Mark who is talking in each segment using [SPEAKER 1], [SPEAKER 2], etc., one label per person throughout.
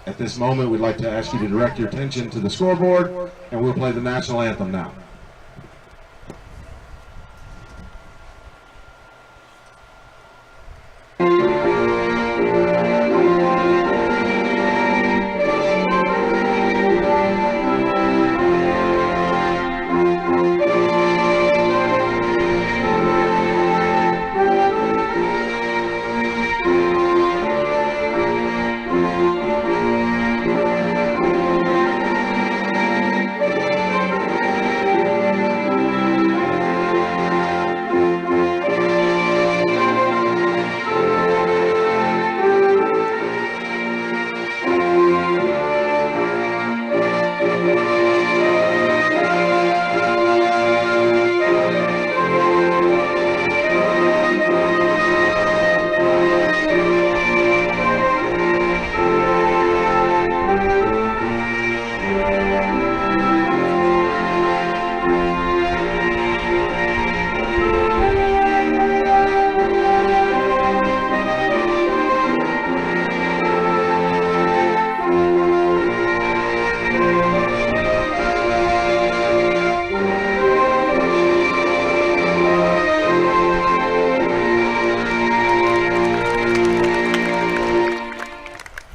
[SPEAKER 1] At this moment, we'd like to ask you to direct your attention to the scoreboard, and we'll play the national anthem now.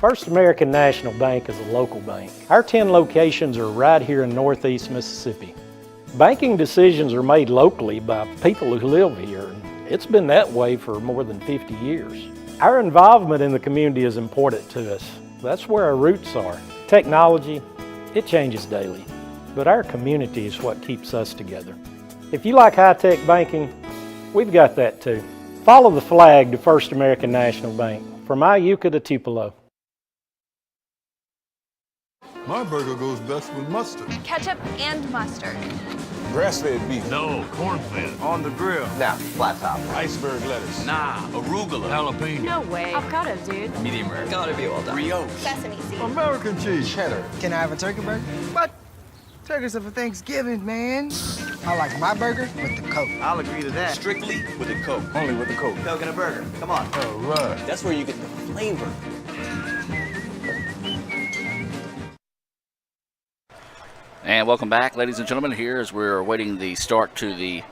[SPEAKER 2] First American National Bank is a local bank. Our 10 locations are right here in Northeast Mississippi. Banking decisions are made locally by people who live here. It's been that way for more than 50 years. Our involvement in the community is important to us. That's where our roots are. Technology, it changes daily, but our community is what keeps us together. If you like high-tech banking, we've got that too. Follow the flag to First American National Bank, from Iuka to Tupelo.
[SPEAKER 3] My burger goes best with mustard.
[SPEAKER 4] Ketchup and mustard.
[SPEAKER 3] Grass-fed beef.
[SPEAKER 5] No, corn-fed.
[SPEAKER 3] On the grill.
[SPEAKER 6] Nah, flat top.
[SPEAKER 3] Iceberg lettuce.
[SPEAKER 5] Nah, arugula. Jalapeno.
[SPEAKER 4] No way. Avocado, dude.
[SPEAKER 5] Medium rare.
[SPEAKER 6] Gotta be well done.
[SPEAKER 5] Brioche.
[SPEAKER 4] Sesame seed.
[SPEAKER 3] American cheese.
[SPEAKER 6] Cheddar.
[SPEAKER 7] Can I have a turkey burger? What? Turkeys are for Thanksgiving, man. I like my burger with the Coke.
[SPEAKER 6] I'll agree to that.
[SPEAKER 5] Strictly with a Coke.
[SPEAKER 3] Only with the Coke.
[SPEAKER 6] Coke and a burger. Come on.
[SPEAKER 3] All right.
[SPEAKER 6] That's where you get the flavor.
[SPEAKER 8] And welcome back, ladies and gentlemen, here as we're awaiting the start to the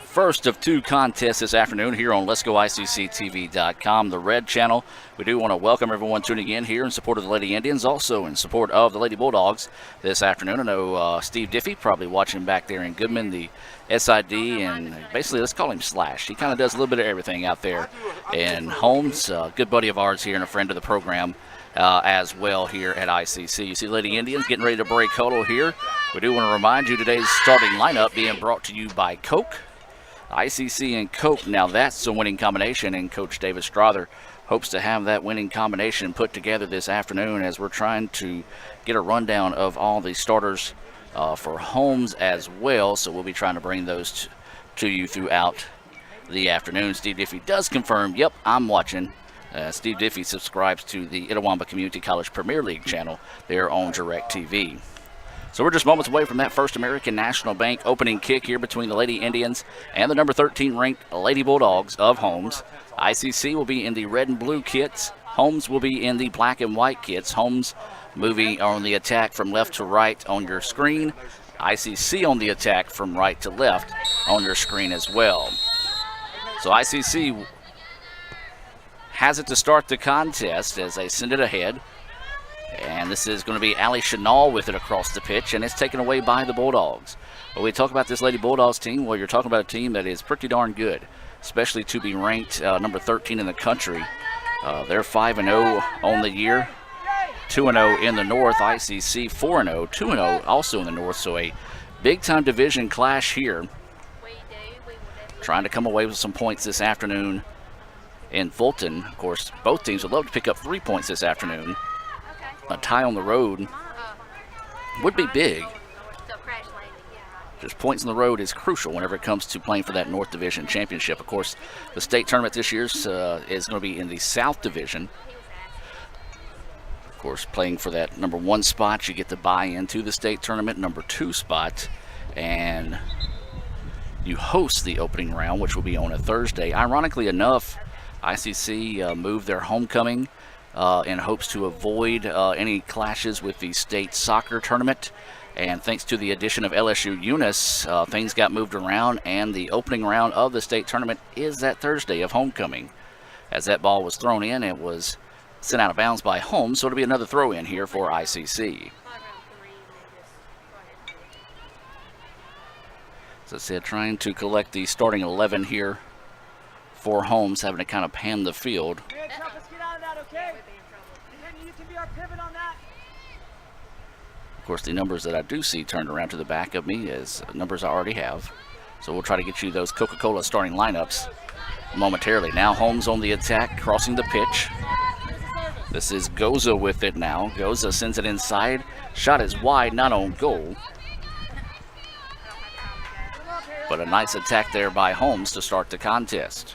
[SPEAKER 8] first of two contests this afternoon here on Let'sGoICCTV.com, the Red Channel. We do want to welcome everyone tuning in here in support of the Lady Indians, also in support of the Lady Bulldogs this afternoon. I know Steve Diffie probably watching back there in Goodman, the SID, and basically let's call him Slash. He kind of does a little bit of everything out there. And Holmes, a good buddy of ours here and a friend of the program, as well here at ICC. You see Lady Indians getting ready to break huddle here. We do want to remind you today's starting lineup being brought to you by Coke. ICC and Coke, now that's a winning combination, and Coach David Strother hopes to have that winning combination put together this afternoon as we're trying to get a rundown of all the starters for Holmes as well. So we'll be trying to bring those to you throughout the afternoon. Steve Diffie does confirm, yep, I'm watching. Steve Diffie subscribes to the Itawamba Community College Premier League channel there on DirecTV. So we're just moments away from that First American National Bank opening kick here between the Lady Indians and the number 13 ranked Lady Bulldogs of Holmes. ICC will be in the red and blue kits. Holmes will be in the black and white kits. Holmes moving on the attack from left to right on your screen. ICC on the attack from right to left on your screen as well. So ICC has it to start the contest as they send it ahead. And this is going to be Allie Chenal with it across the pitch, and it's taken away by the Bulldogs. When we talk about this Lady Bulldogs team, well, you're talking about a team that is pretty darn good, especially to be ranked number 13 in the country. They're 5-0 on the year, 2-0 in the North. ICC 4-0, 2-0 also in the North, so a big-time division clash here. Trying to come away with some points this afternoon in Fulton. Of course, both teams would love to pick up 3 points this afternoon. A tie on the road would be big. Just points on the road is crucial whenever it comes to playing for that North Division championship. Of course, the state tournament this year is going to be in the South Division. Of course, playing for that number 1 spot, you get to buy into the state tournament, number 2 spot, and you host the opening round, which will be on a Thursday. Ironically enough, ICC moved their homecoming in hopes to avoid any clashes with the state soccer tournament. And thanks to the addition of LSU Eunice, things got moved around, and the opening round of the state tournament is that Thursday of homecoming. As that ball was thrown in, it was sent out of bounds by Holmes, so it'll be another throw in here for ICC. As I said, trying to collect the starting 11 here for Holmes, having to kind of pan the field. Of course, the numbers that I do see turned around to the back of me is numbers I already have. So we'll try to get you those Coca-Cola starting lineups momentarily. Now Holmes on the attack, crossing the pitch. This is Goza with it now. Goza sends it inside. Shot is wide, not on goal. But a nice attack there by Holmes to start the contest.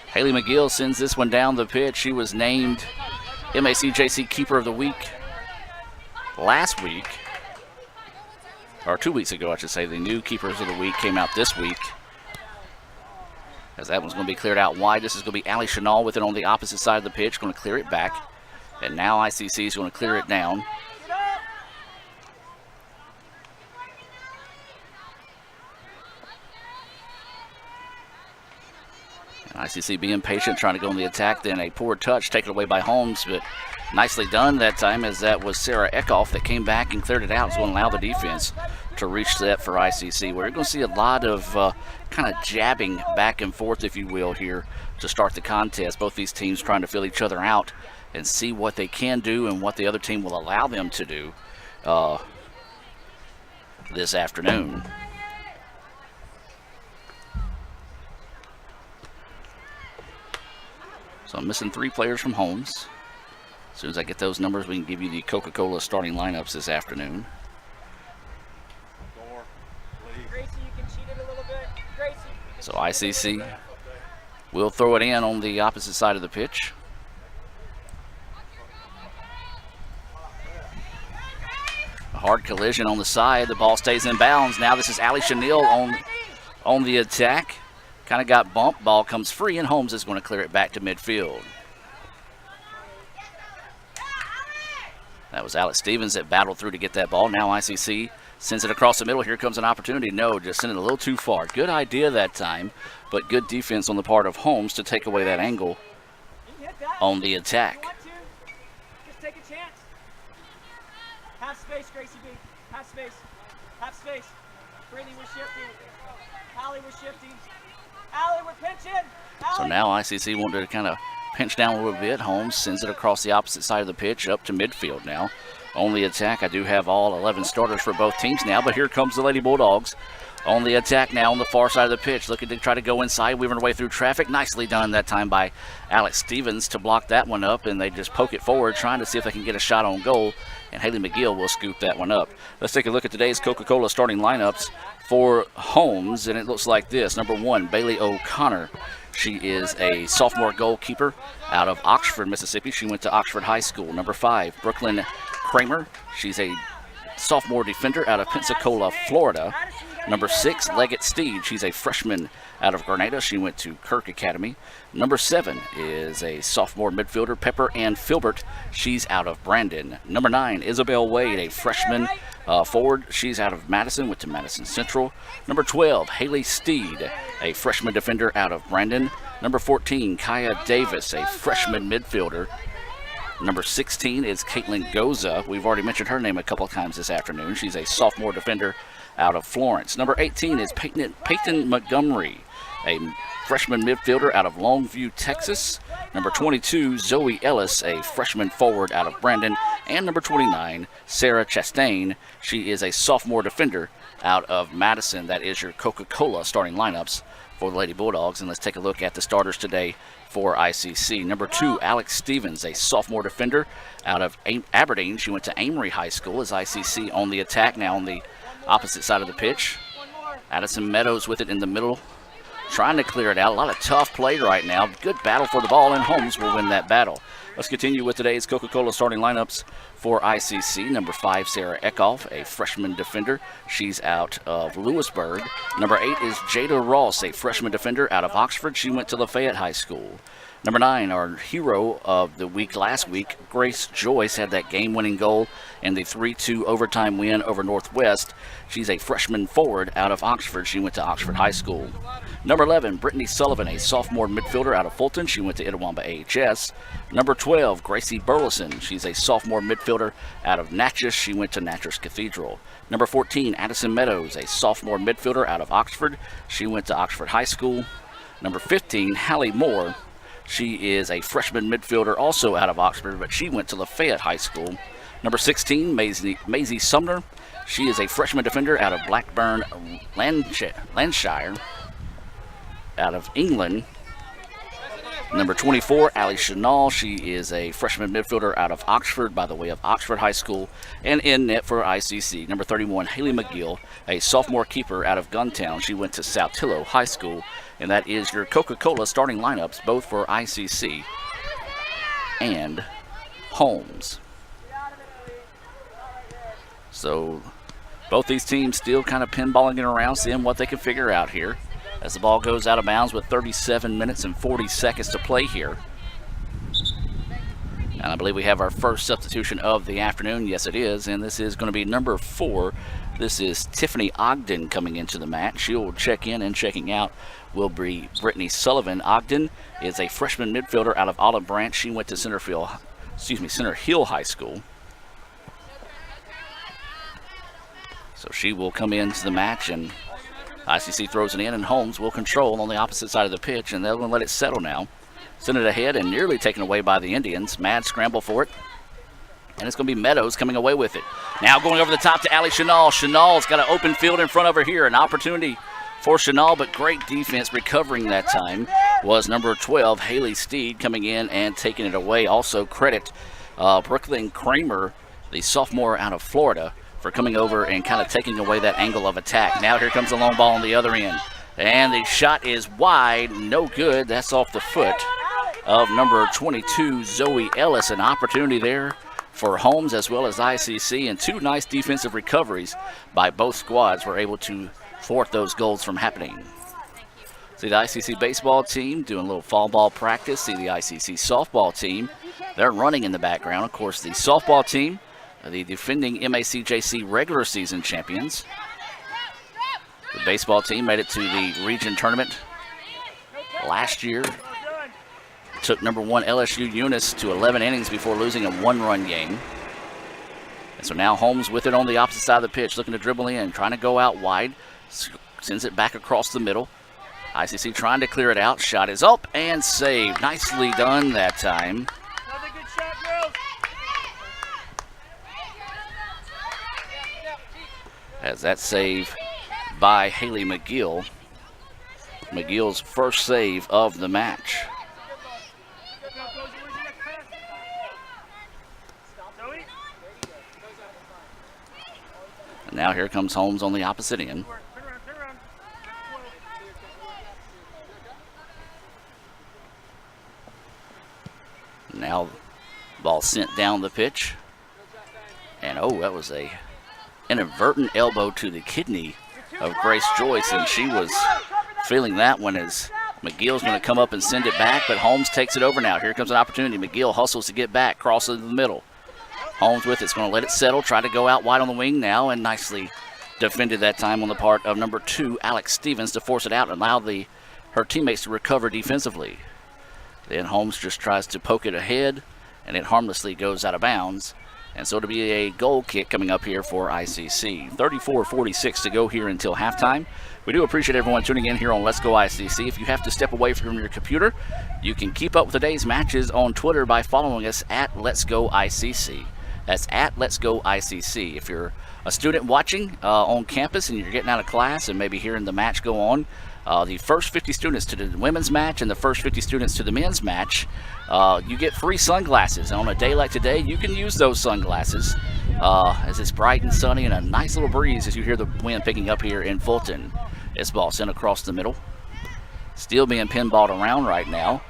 [SPEAKER 8] Haley McGill sends this one down the pitch. She was named MACJC Keeper of the Week last week, or 2 weeks ago, I should say. The new Keepers of the Week came out this week. As that one's going to be cleared out wide. This is going to be Allie Chenal with it on the opposite side of the pitch, going to clear it back. And now ICC is going to clear it down. ICC being patient, trying to go on the attack, then a poor touch taken away by Holmes, but nicely done that time, as that was Sarah Eckhoff that came back and cleared it out. It's going to allow the defense to reach that for ICC. We're going to see a lot of kind of jabbing back and forth, if you will, here to start the contest. Both these teams trying to feel each other out and see what they can do and what the other team will allow them to do this afternoon. So I'm missing 3 players from Holmes. As soon as I get those numbers, we can give you the Coca-Cola starting lineups this afternoon. So ICC will throw it in on the opposite side of the pitch. A hard collision on the side. The ball stays in bounds. Now this is Allie Chenal on the attack. Kind of got bumped. Ball comes free, and Holmes is going to clear it back to midfield. That was Alex Stevens that battled through to get that ball. Now ICC sends it across the middle. Here comes an opportunity. No, just sent it a little too far. Good idea that time, but good defense on the part of Holmes to take away that angle on the attack.
[SPEAKER 9] Just take a chance. Have space, Gracie B. Have space. Have space. Britney, we're shifting. Hallie, we're shifting. Allie, we're pinching. Allie.
[SPEAKER 8] So now ICC wanted to kind of pinch down a little bit. Holmes sends it across the opposite side of the pitch up to midfield now. On the attack, I do have all 11 starters for both teams now, but here comes the Lady Bulldogs on the attack now on the far side of the pitch, looking to try to go inside, weaving her way through traffic. Nicely done that time by Alex Stevens to block that one up, and they just poke it forward, trying to see if they can get a shot on goal, and Haley McGill will scoop that one up. Let's take a look at today's Coca-Cola starting lineups for Holmes, and it looks like this. Number 1, Bailey O'Connor. She is a sophomore goalkeeper out of Oxford, Mississippi. She went to Oxford High School. Number 5, Brooklyn Kramer. She's a sophomore defender out of Pensacola, Florida. Number 6, Leggett Steed. She's a freshman out of Grenada. She went to Kirk Academy. Number 7 is a sophomore midfielder, Pepper Ann Filbert. She's out of Brandon. Number 9, Isabel Wade, a freshman forward. She's out of Madison, went to Madison Central. Number 12, Haley Steed, a freshman defender out of Brandon. Number 14, Kaya Davis, a freshman midfielder. Number 16 is Caitlin Goza. We've already mentioned her name a couple of times this afternoon. She's a sophomore defender out of Florence. Number 18 is Peyton Montgomery, a freshman midfielder out of Longview, Texas. Number 22, Zoe Ellis, a freshman forward out of Brandon. And number 29, Sarah Chastain. She is a sophomore defender out of Madison. That is your Coca-Cola starting lineups for the Lady Bulldogs. And let's take a look at the starters today for ICC. Number 2, Alex Stevens, a sophomore defender out of Aberdeen. She went to Amory High School. As ICC on the attack now on the opposite side of the pitch. Addison Meadows with it in the middle, trying to clear it out. A lot of tough play right now. Good battle for the ball, and Holmes will win that battle. Let's continue with today's Coca-Cola starting lineups for ICC. Number 5, Sarah Eckhoff, a freshman defender. She's out of Lewisburg. Number 8 is Jada Ross, a freshman defender out of Oxford. She went to Lafayette High School. Number 9, our hero of the week last week, Grace Joyce, had that game-winning goal in the 3-2 overtime win over Northwest. She's a freshman forward out of Oxford. She went to Oxford High School. Number 11, Britney Sullivan, a sophomore midfielder out of Fulton. She went to Itawamba AHS. Number 12, Gracie Burleson. She's a sophomore midfielder out of Natchez. She went to Natchez Cathedral. Number 14, Addison Meadows, a sophomore midfielder out of Oxford. She went to Oxford High School. Number 15, Hallie Moore. She is a freshman midfielder also out of Oxford, but she went to Lafayette High School. Number 16, Maisie Sumner. She is a freshman defender out of Blackburn, Lancashire, out of England. Number 24, Allie Chenal. She is a freshman midfielder out of Oxford by the way of Oxford High School. And in net for ICC, number 31, Haley McGill, a sophomore keeper out of Guntown. She went to South Tillow High School. And that is your Coca-Cola starting lineups, both for ICC and Holmes. So both these teams still kind of pinballing it around, seeing what they can figure out here as the ball goes out of bounds with 37 minutes and 40 seconds to play here. And I believe we have our first substitution of the afternoon. Yes, it is. And this is going to be number 4. This is Tiffany Ogden coming into the match. She will check in, and checking out will be Britney Sullivan. Ogden is a freshman midfielder out of Olive Branch. She went to Center Hill High School. So she will come into the match, and ICC throws it in, and Holmes will control on the opposite side of the pitch, and they're going to let it settle now. Send it ahead and nearly taken away by the Indians. Mad scramble for it. And it's going to be Meadows coming away with it. Now going over the top to Allie Chenal. Chenal's got an open field in front of her here. An opportunity for Chenal, but great defense recovering that time was number 12, Haley Steed, coming in and taking it away. Also credit Brooklyn Kramer, the sophomore out of Florida, for coming over and kind of taking away that angle of attack. Now here comes the long ball on the other end. And the shot is wide, no good. That's off the foot of number 22, Zoe Ellis. An opportunity there for Holmes as well as ICC, and 2 nice defensive recoveries by both squads were able to thwart those goals from happening. See the ICC baseball team doing a little fall ball practice. See the ICC softball team. They're running in the background. Of course, the softball team, the defending MACJC regular season champions. The baseball team made it to the region tournament last year. Took number 1 LSU Eunice to 11 innings before losing a 1-run game. And so now Holmes with it on the opposite side of the pitch, looking to dribble in, trying to go out wide. Sends it back across the middle. ICC trying to clear it out. Shot is up and saved. Nicely done that time.
[SPEAKER 9] Another good shot, girls.
[SPEAKER 8] As that save by Haley McGill. McGill's first save of the match. And now here comes Holmes on the opposite end. Now ball sent down the pitch. And oh, that was an inadvertent elbow to the kidney of Grace Joyce, and she was feeling that one as McGill's going to come up and send it back, but Holmes takes it over now. Here comes an opportunity. McGill hustles to get back, crosses in the middle. Holmes with it's going to let it settle, try to go out wide on the wing now, and nicely defended that time on the part of number 2, Alex Stevens, to force it out and allow her teammates to recover defensively. Then Holmes just tries to poke it ahead, and it harmlessly goes out of bounds. And so it'll be a goal kick coming up here for ICC. 34-46 to go here until halftime. We do appreciate everyone tuning in here on Let's Go ICC. If you have to step away from your computer, you can keep up with today's matches on Twitter by following us at Let's Go ICC. That's at Let's Go ICC. If you're a student watching on campus and you're getting out of class and maybe hearing the match go on, the first 50 students to the women's match and the first 50 students to the men's match, you get free sunglasses. And on a day like today, you can use those sunglasses as it's bright and sunny and a nice little breeze as you hear the wind picking up here in Fulton. This ball sent across the middle. Still being pinballed around right now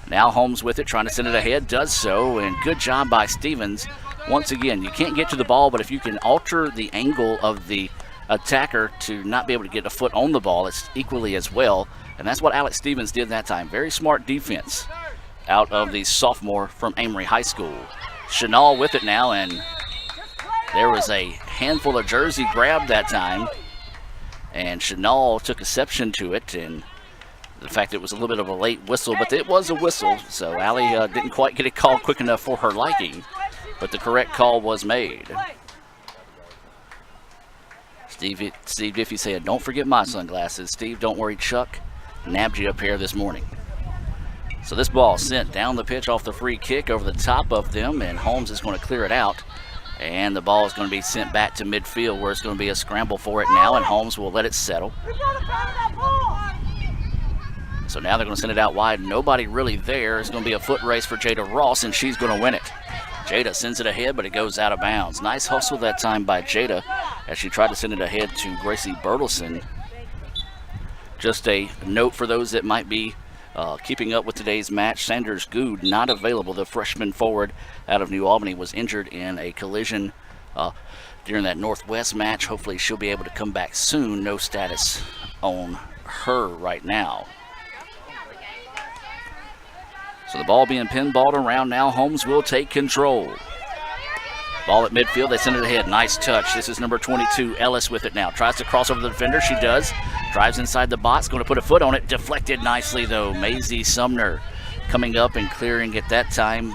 [SPEAKER 8] Now Holmes with it, trying to send it ahead, does so, and good job by Stevens. Once again, you can't get to the ball, but if you can alter the angle of the attacker to not be able to get a foot on the ball, it's equally as well, and that's what Alex Stevens did that time. Very smart defense out of the sophomore from Amory High School. Chenal with it now, and there was a handful of jersey grabbed that time, and Chenal took exception to it, and the fact it was a little bit of a late whistle, but it was a whistle, so Allie didn't quite get it called quick enough for her liking, but the correct call was made. Steve Diffie said, "Don't forget my sunglasses." Steve, don't worry, Chuck nabbed you a pair this morning. So this ball sent down the pitch off the free kick over the top of them, and Holmes is going to clear it out. And the ball is going to be sent back to midfield where it's going to be a scramble for it now, and Holmes will let it settle. So now they're going to send it out wide. Nobody really there. It's going to be a foot race for Jada Ross, and she's going to win it. Jada sends it ahead, but it goes out of bounds. Nice hustle that time by Jada as she tried to send it ahead to Gracie Bertelson. Just a note for those that might be keeping up with today's match, Sanders Good not available. The freshman forward out of New Albany was injured in a collision during that Northwest match. Hopefully she'll be able to come back soon. No status on her right now. So the ball being pinballed around now. Holmes will take control. Ball at midfield, they send it ahead. Nice touch. This is number 22, Ellis with it now. Tries to cross over the defender. She does. Drives inside the box. Going to put a foot on it. Deflected nicely, though. Maisie Sumner coming up and clearing it that time.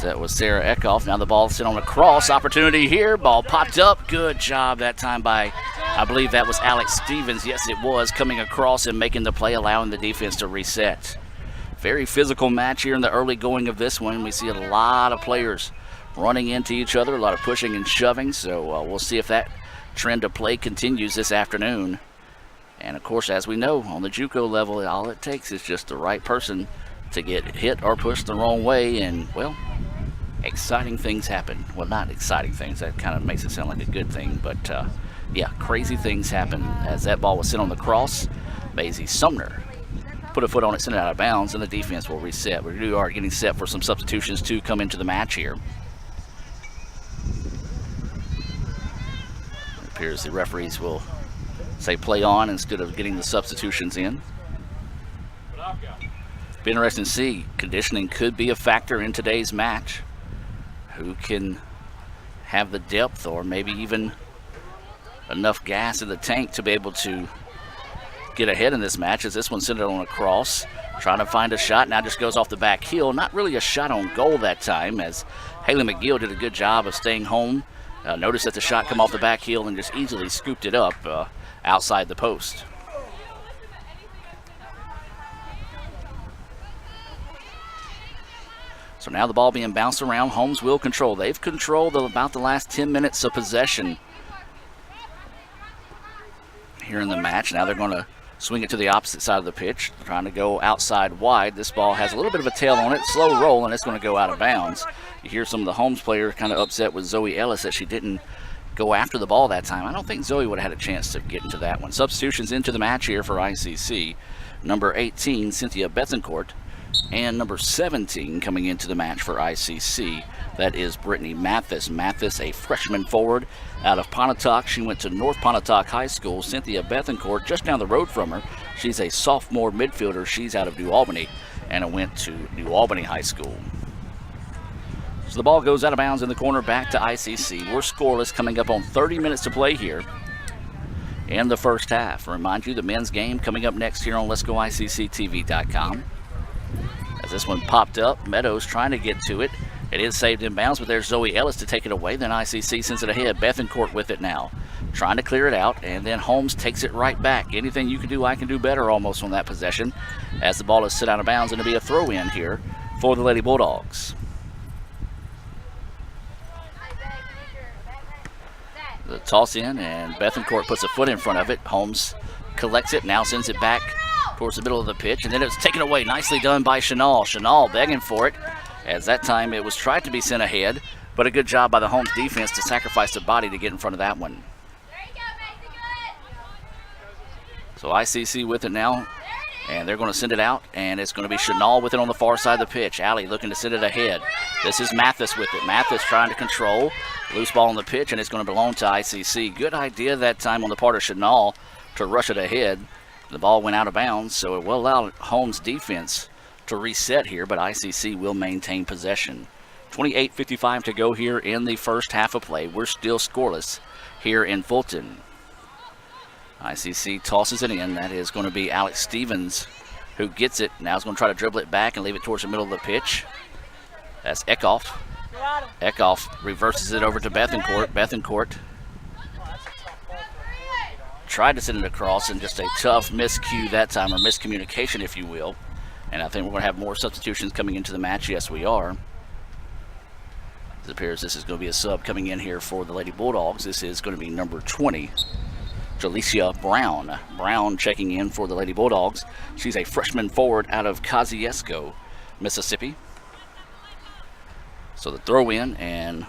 [SPEAKER 8] That was Sarah Eckhoff. Now the ball sent on a cross. Opportunity here. Ball popped up. Good job that time by, I believe that was Alex Stevens. Yes, it was. Coming across and making the play, allowing the defense to reset. Very physical match here in the early going of this one. We see a lot of players running into each other, a lot of pushing and shoving. So we'll see if that trend of play continues this afternoon. And of course, as we know, on the JUCO level, all it takes is just the right person to get hit or pushed the wrong way, and well, exciting things happen. Well, not exciting things, that kind of makes it sound like a good thing, but yeah, crazy things happen. As that ball was sent on the cross, Maisie Sumner put a foot on it, sent it out of bounds, and the defense will reset. We are getting set for some substitutions to come into the match here. It appears the referees will say play on instead of getting the substitutions in. Be interesting to see. Conditioning could be a factor in today's match. Who can have the depth or maybe even enough gas in the tank to be able to get ahead in this match, as this one sent it on a cross, trying to find a shot. Now just goes off the back heel. Not really a shot on goal that time, as Haley McGill did a good job of staying home. Notice that the shot come off the back heel and just easily scooped it up outside the post. So now the ball being bounced around. Holmes will control. They've controlled about the last 10 minutes of possession here in the match. Now they're going to swing it to the opposite side of the pitch, trying to go outside wide. This ball has a little bit of a tail on it, slow roll, and it's going to go out of bounds. You hear some of the Holmes players kind of upset with Zoe Ellis that she didn't go after the ball that time. I don't think Zoe would have had a chance to get into that one. Substitutions into the match here for ICC. Number 18, Cynthia Bethencourt, and number 17 coming into the match for ICC. That is Britney Mathis. Mathis, a freshman forward out of Pontotoc. She went to North Pontotoc High School. Cynthia Bethencourt, just down the road from her. She's a sophomore midfielder. She's out of New Albany and went to New Albany High School. So the ball goes out of bounds in the corner, back to ICC. We're scoreless, coming up on 30 minutes to play here in the first half. Remind you, the men's game coming up next here on Let'sGoICCTV.com. As this one popped up, Meadows trying to get to it. It is saved in bounds, but there's Zoe Ellis to take it away. Then ICC sends it ahead. Bethencourt with it now, trying to clear it out, and then Holmes takes it right back. Anything you can do, I can do better almost on that possession, as the ball is set out of bounds, and it'll be a throw-in here for the Lady Bulldogs. The toss in, and Bethencourt puts a foot in front of it. Holmes collects it, now sends it back towards the middle of the pitch, and then it's taken away. Nicely done by Chenal. Chenal begging for it, as that time it was tried to be sent ahead, but a good job by the Holmes defense to sacrifice the body to get in front of that one. So ICC with it now, and they're going to send it out, and it's going to be Chenal with it on the far side of the pitch. Allie looking to send it ahead. This is Mathis with it. Mathis trying to control. Loose ball on the pitch, and it's going to belong to ICC. Good idea that time on the part of Chenal to rush it ahead. The ball went out of bounds, so it will allow Holmes' defense to reset here, but ICC will maintain possession. 28:55 to go here in the first half of play. We're still scoreless here in Fulton. ICC tosses it in. That is going to be Alex Stevens who gets it. Now he's going to try to dribble it back and leave it towards the middle of the pitch. That's Eckhoff. Eckhoff reverses it over to Bethencourt. Bethencourt tried to send it across, and just a tough miscue that time, or miscommunication, if you will. And I think we're going to have more substitutions coming into the match. Yes, we are. It appears this is going to be a sub coming in here for the Lady Bulldogs. This is going to be number 20. Jalecia Brown. Brown checking in for the Lady Bulldogs. She's a freshman forward out of Kosciuszko, Mississippi. So the throw in, and
[SPEAKER 9] Be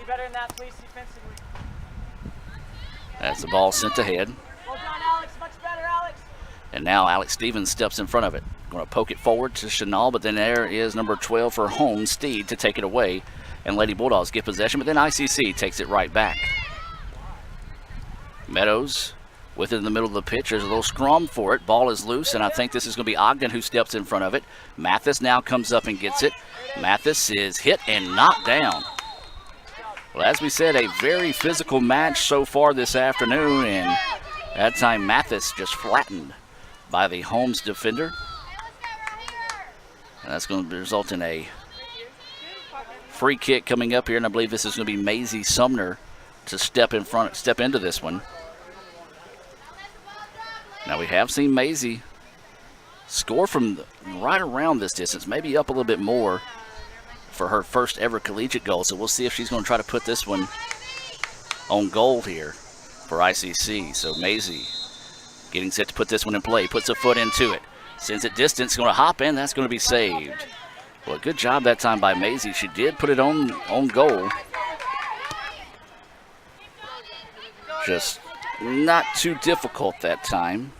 [SPEAKER 9] better than that, please, defensively.
[SPEAKER 8] that's the ball sent ahead.
[SPEAKER 9] Well done, Alex. Much better, Alex.
[SPEAKER 8] And now Alex Stevens steps in front of it. Going to poke it forward to Chenal, but then there is number 12 for Holmes, Steed, to take it away. And Lady Bulldogs get possession, but then ICC takes it right back. Meadows with it in the middle of the pitch. There's a little scrum for it. Ball is loose, and I think this is going to be Ogden who steps in front of it. Mathis now comes up and gets it. Mathis is hit and knocked down. Well, as we said, a very physical match so far this afternoon, and that time Mathis just flattened by the Holmes defender. And that's going to result in a free kick coming up here, and I believe this is going to be Maisie Sumner to step into this one. Now we have seen Maisie score from right around this distance, maybe up a little bit more for her first ever collegiate goal. So we'll see if she's going to try to put this one on goal here for ICC. So Maisie getting set to put this one in play, puts a foot into it, sends it distance, going to hop in, that's going to be saved. Well, good job that time by Maisie. She did put it on goal. Just not too difficult that time.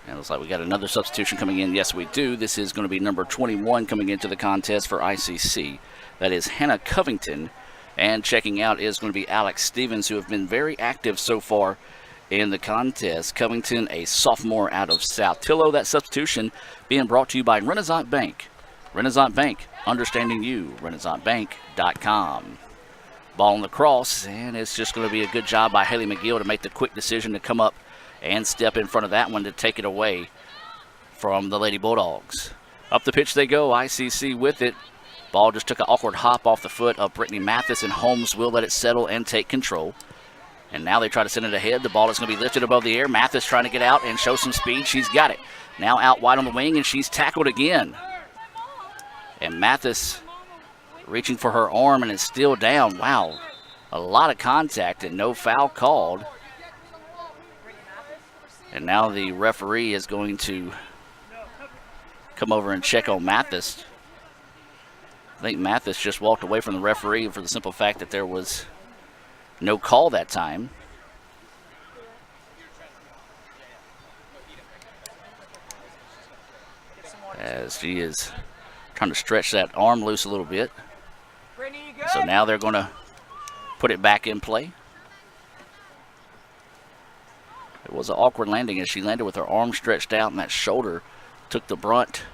[SPEAKER 8] And it looks like we got another substitution coming in. Yes, we do. This is going to be number 21 coming into the contest for ICC. That is Hannah Covington. And checking out is going to be Alex Stevens, who have been very active so far in the contest. Covington, a sophomore out of South Tillow. That substitution being brought to you by Renaissance Bank. Renaissance Bank, understanding you. RenaissanceBank.com. Ball on the cross, and it's just going to be a good job by Haley McGill to make the quick decision to come up and step in front of that one to take it away from the Lady Bulldogs. Up the pitch they go, ICC with it. Ball just took an awkward hop off the foot of Britney Mathis, and Holmes will let it settle and take control. And now they try to send it ahead. The ball is going to be lifted above the air. Mathis trying to get out and show some speed. She's got it. Now out wide on the wing, and she's tackled again. And Mathis reaching for her arm, and it's still down. Wow, a lot of contact and no foul called. And now the referee is going to come over and check on Mathis. I think Mathis just walked away from the referee for the simple fact that there was no call that time. As she is trying to stretch that arm loose a little bit. So now they're going to put it back in play. It was an awkward landing as she landed with her arm stretched out, and that shoulder took the brunt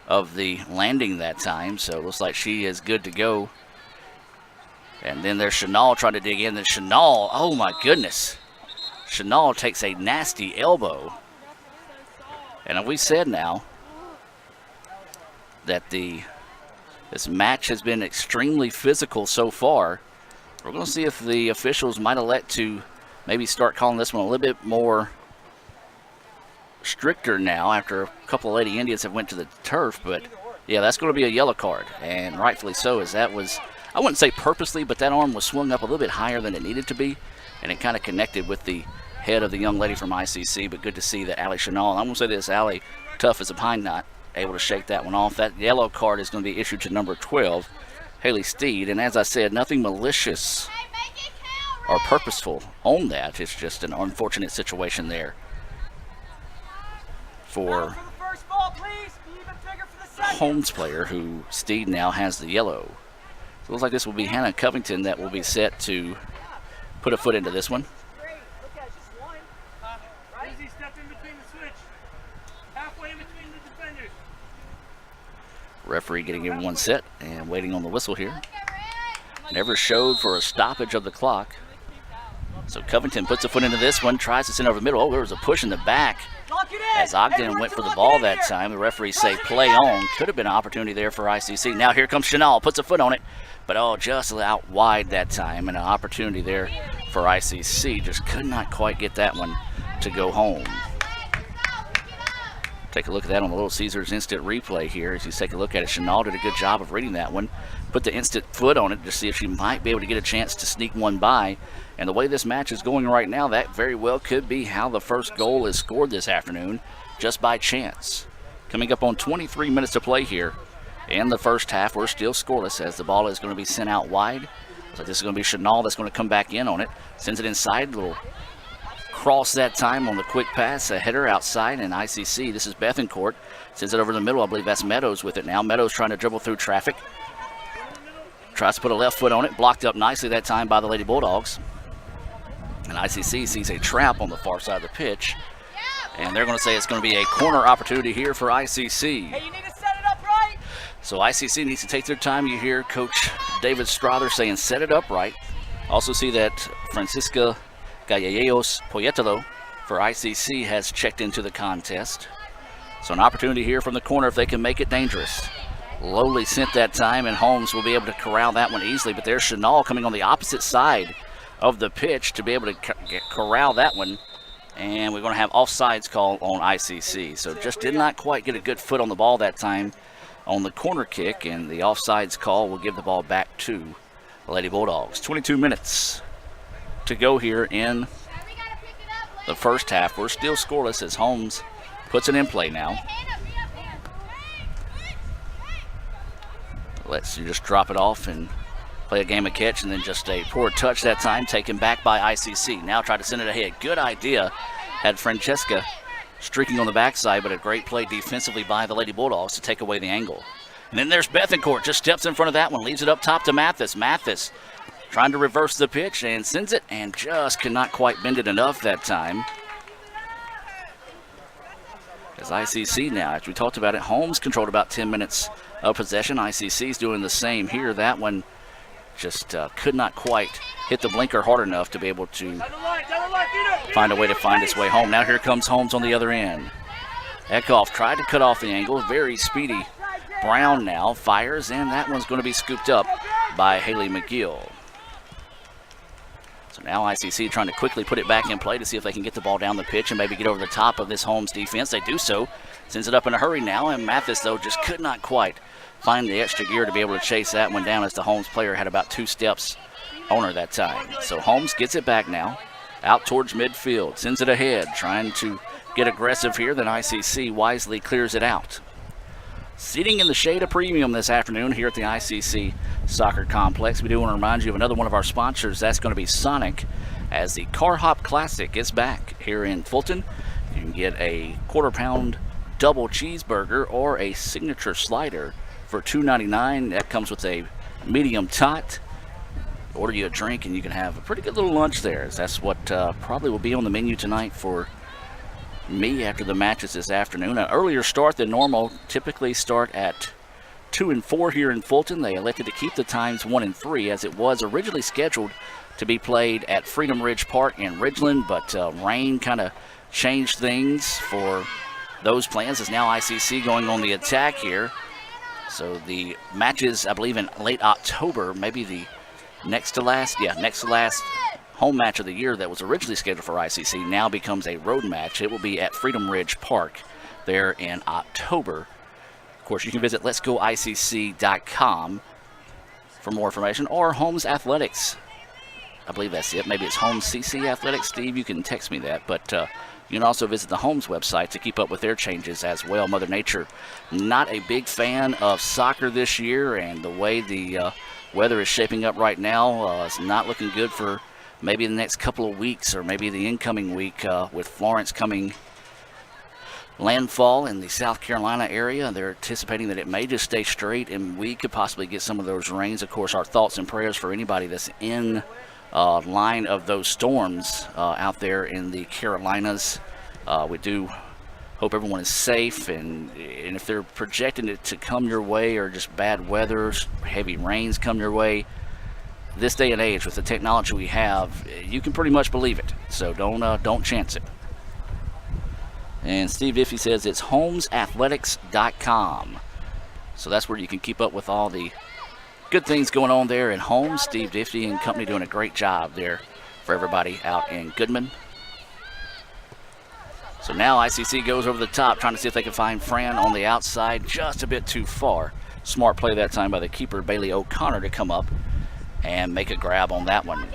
[SPEAKER 8] of the landing that time. So it looks like she is good to go. And then there's Chenal trying to dig in. Then Chenal, oh my goodness. Chenal takes a nasty elbow. And we said now that this match has been extremely physical so far. We're going to see if the officials might elect to maybe start calling this one a little bit more stricter now after a couple of Lady Indians have went to the turf. But yeah, that's going to be a yellow card, and rightfully so, as that was, I wouldn't say purposely, but that arm was swung up a little bit higher than it needed to be, and it kind of connected with the head of the young lady from ICC. But good to see that Allie Chenal, and I'm going to say this, Allie, tough as a pine knot, able to shake that one off. That yellow card is going to be issued to number 12, Haley Steed. And as I said, nothing malicious or purposeful on that. It's just an unfortunate situation there for Holmes player, who Steed now has the yellow. So it looks like this will be Hannah Covington that will be set to put a foot into this one. Referee getting everyone set and waiting on the whistle here. Never showed for a stoppage of the clock. So Covington puts a foot into this one, tries to send over the middle. Oh, there was a push in the back as Ogden went for the ball that time. The referees say play on. Could have been an opportunity there for ICC. Now here comes Chenal, puts a foot on it, but oh, just out wide that time, and an opportunity there for ICC. Just could not quite get that one to go home. Take a look at that on the Little Caesars instant replay here. As you take a look at it, Chenal did a good job of reading that one. Put the instant foot on it to see if she might be able to get a chance to sneak one by. And the way this match is going right now, that very well could be how the first goal is scored this afternoon, just by chance. Coming up on 23 minutes to play here in the first half. We're still scoreless as the ball is going to be sent out wide. Looks like this is going to be Chenal that's going to come back in on it. Sends it inside, little cross that time on the quick pass, a header outside, and ICC. This is Bethencourt. Sends it over the middle. I believe that's Meadows with it now. Meadows trying to dribble through traffic. Tries to put a left foot on it. Blocked up nicely that time by the Lady Bulldogs. And ICC sees a trap on the far side of the pitch. And they're going to say it's going to be a corner opportunity here for ICC.
[SPEAKER 9] Hey, you need to set it up right.
[SPEAKER 8] So ICC needs to take their time. You hear Coach David Strother saying set it up right. Also see that Francisca Gallegos Poyetalo for ICC has checked into the contest. So an opportunity here from the corner if they can make it dangerous. Lowly sent that time, and Holmes will be able to corral that one easily. But there's Chenal coming on the opposite side of the pitch to be able to corral that one. And we're going to have offsides call on ICC. So just did not quite get a good foot on the ball that time on the corner kick, and the offsides call will give the ball back to the Lady Bulldogs. 22 minutes to go here in the first half. We're still scoreless as Holmes puts it in play now. Lets you just drop it off and play a game of catch, and then just a poor touch that time taken back by ICC. Now try to send it ahead. Good idea. Had Francesca streaking on the backside, but a great play defensively by the Lady Bulldogs to take away the angle. And then there's Bethencourt, just steps in front of that one, leaves it up top to Mathis. Mathis trying to reverse the pitch and sends it, and just cannot quite bend it enough that time. As ICC now, as we talked about it, Holmes controlled about 10 minutes of possession. ICC's doing the same here. That one just could not quite hit the blinker hard enough to be able to find a way to find its way home. Now here comes Holmes on the other end. Eckhoff tried to cut off the angle. Very speedy. Brown now fires, and that one's going to be scooped up by Haley McGill. So now ICC trying to quickly put it back in play to see if they can get the ball down the pitch and maybe get over the top of this Holmes defense. They do so. Sends it up in a hurry now, and Mathis, though, just could not quite find the extra gear to be able to chase that one down, as the Holmes player had about 2 steps on her that time. So Holmes gets it back now, out towards midfield, sends it ahead, trying to get aggressive here. Then ICC wisely clears it out. Sitting in the shade of premium this afternoon here at the ICC Soccer Complex, we do want to remind you of another one of our sponsors. That's going to be Sonic, as the Car Hop Classic is back here in Fulton. You can get a quarter-pound double cheeseburger or a signature slider for $2.99. That comes with a medium tot. Order you a drink and you can have a pretty good little lunch there, as that's what probably will be on the menu tonight for me after the matches this afternoon. An earlier start than normal. Typically start at 2 and 4 here in Fulton. They elected to keep the times 1 and 3, as it was originally scheduled to be played at Freedom Ridge Park in Ridgeland, but rain kind of changed things for those plans, as now ICC going on the attack here. So the matches, I believe, in late October, maybe the next to last home match of the year that was originally scheduled for ICC now becomes a road match. It will be at Freedom Ridge Park there in October. Of course, you can visit letsgoicc.com for more information, or Holmes Athletics I believe that's it. Maybe it's Holmes CC Athletics. Steve, you can text me that. But you can also visit the Holmes website to keep up with their changes as well. Mother Nature, not a big fan of soccer this year, and the way the weather is shaping up right now is not looking good for maybe the next couple of weeks or maybe the incoming week with Florence coming landfall in the South Carolina area. They're anticipating that it may just stay straight and we could possibly get some of those rains. Of course, our thoughts and prayers for anybody that's in line of those storms out there in the Carolinas. We do hope everyone is safe, and if they're projecting it to come your way or just bad weather, heavy rains come your way, this day and age with the technology we have, you can pretty much believe it. So don't chance it. And Steve Diffie says it's holmesathletics.com. So that's where you can keep up with all the good things going on there in Holmes. Steve Diffie and company doing a great job there for everybody out in Goodman. So now ICC goes over the top, trying to see if they can find Fran on the outside, just a bit too far. Smart play that time by the keeper, Bailey O'Connor, to come up and make a grab on that one.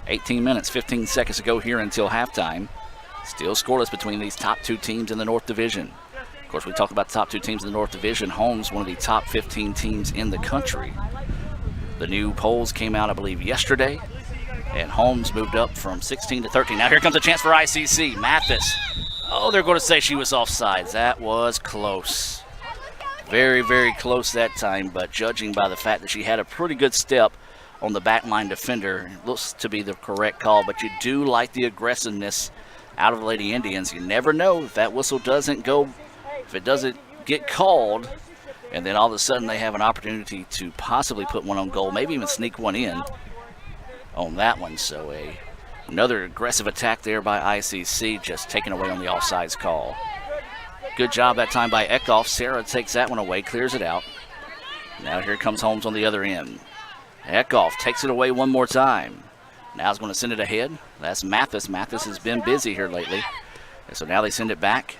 [SPEAKER 8] 18 minutes, 15 seconds to go here until halftime. Still scoreless between these top two teams in the North Division. Of course, we talk about the top two teams in the North Division. Holmes, one of the top 15 teams in the country. The new polls came out, I believe, yesterday, and Holmes moved up from 16 to 13. Now here comes a chance for ICC. Mathis. Oh, they're going to say she was offsides. That was close. Very, very close that time, but judging by the fact that she had a pretty good step on the backline defender, it looks to be the correct call, but you do like the aggressiveness out of the Lady Indians. You never know if that whistle doesn't go, if it doesn't get called, and then all of a sudden they have an opportunity to possibly put one on goal, maybe even sneak one in on that one. So another aggressive attack there by ICC, just taken away on the offsides call. Good job that time by Eckhoff. Sara takes that one away, clears it out. Now here comes Holmes on the other end. Eckhoff takes it away one more time. Now he's going to send it ahead. That's Mathis. Mathis has been busy here lately. And so now they send it back.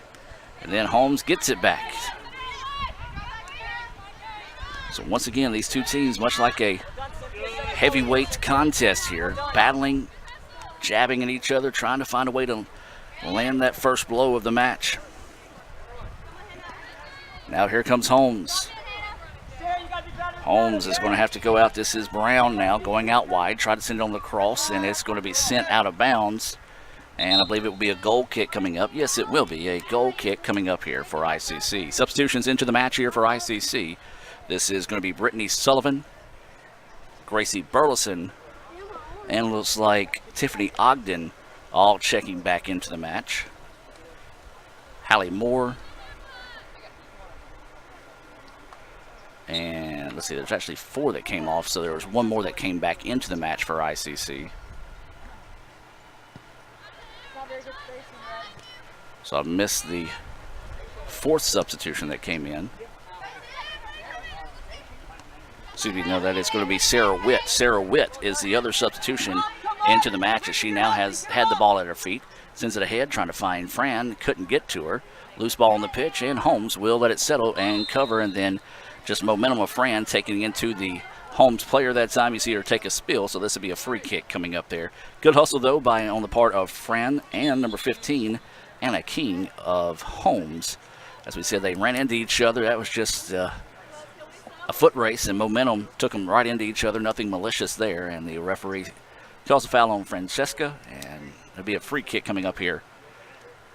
[SPEAKER 8] And then Holmes gets it back. So once again, these two teams, much like a heavyweight contest here, battling, jabbing at each other, trying to find a way to land that first blow of the match. Now here comes Holmes. Holmes is going to have to go out. This is Brown now going out wide. Try to send it on the cross, and it's going to be sent out of bounds. And I believe it will be a goal kick coming up. Yes, it will be a goal kick coming up here for ICC. Substitutions into the match here for ICC. This is going to be Britney Sullivan, Gracie Burleson, and looks like Tiffany Ogden all checking back into the match. Hallie Moore. And let's see, there's actually 4 that came off, so there was 1 more that came back into the match for ICC. So I missed the 4th substitution that came in. So you know that it's going to be Sara Witt. Sara Witt is the other substitution into the match, as she now has had the ball at her feet. Sends it ahead, trying to find Fran. Couldn't get to her. Loose ball on the pitch, and Holmes will let it settle and cover, and then just momentum of Fran taking into the Holmes player that time. You see her take a spill, so this will be a free kick coming up there. Good hustle, though, on the part of Fran and number 15, Anna King of Holmes. As we said, they ran into each other. That was just a foot race, and momentum took them right into each other. Nothing malicious there, and the referee calls a foul on Francesca, and it'll be a free kick coming up here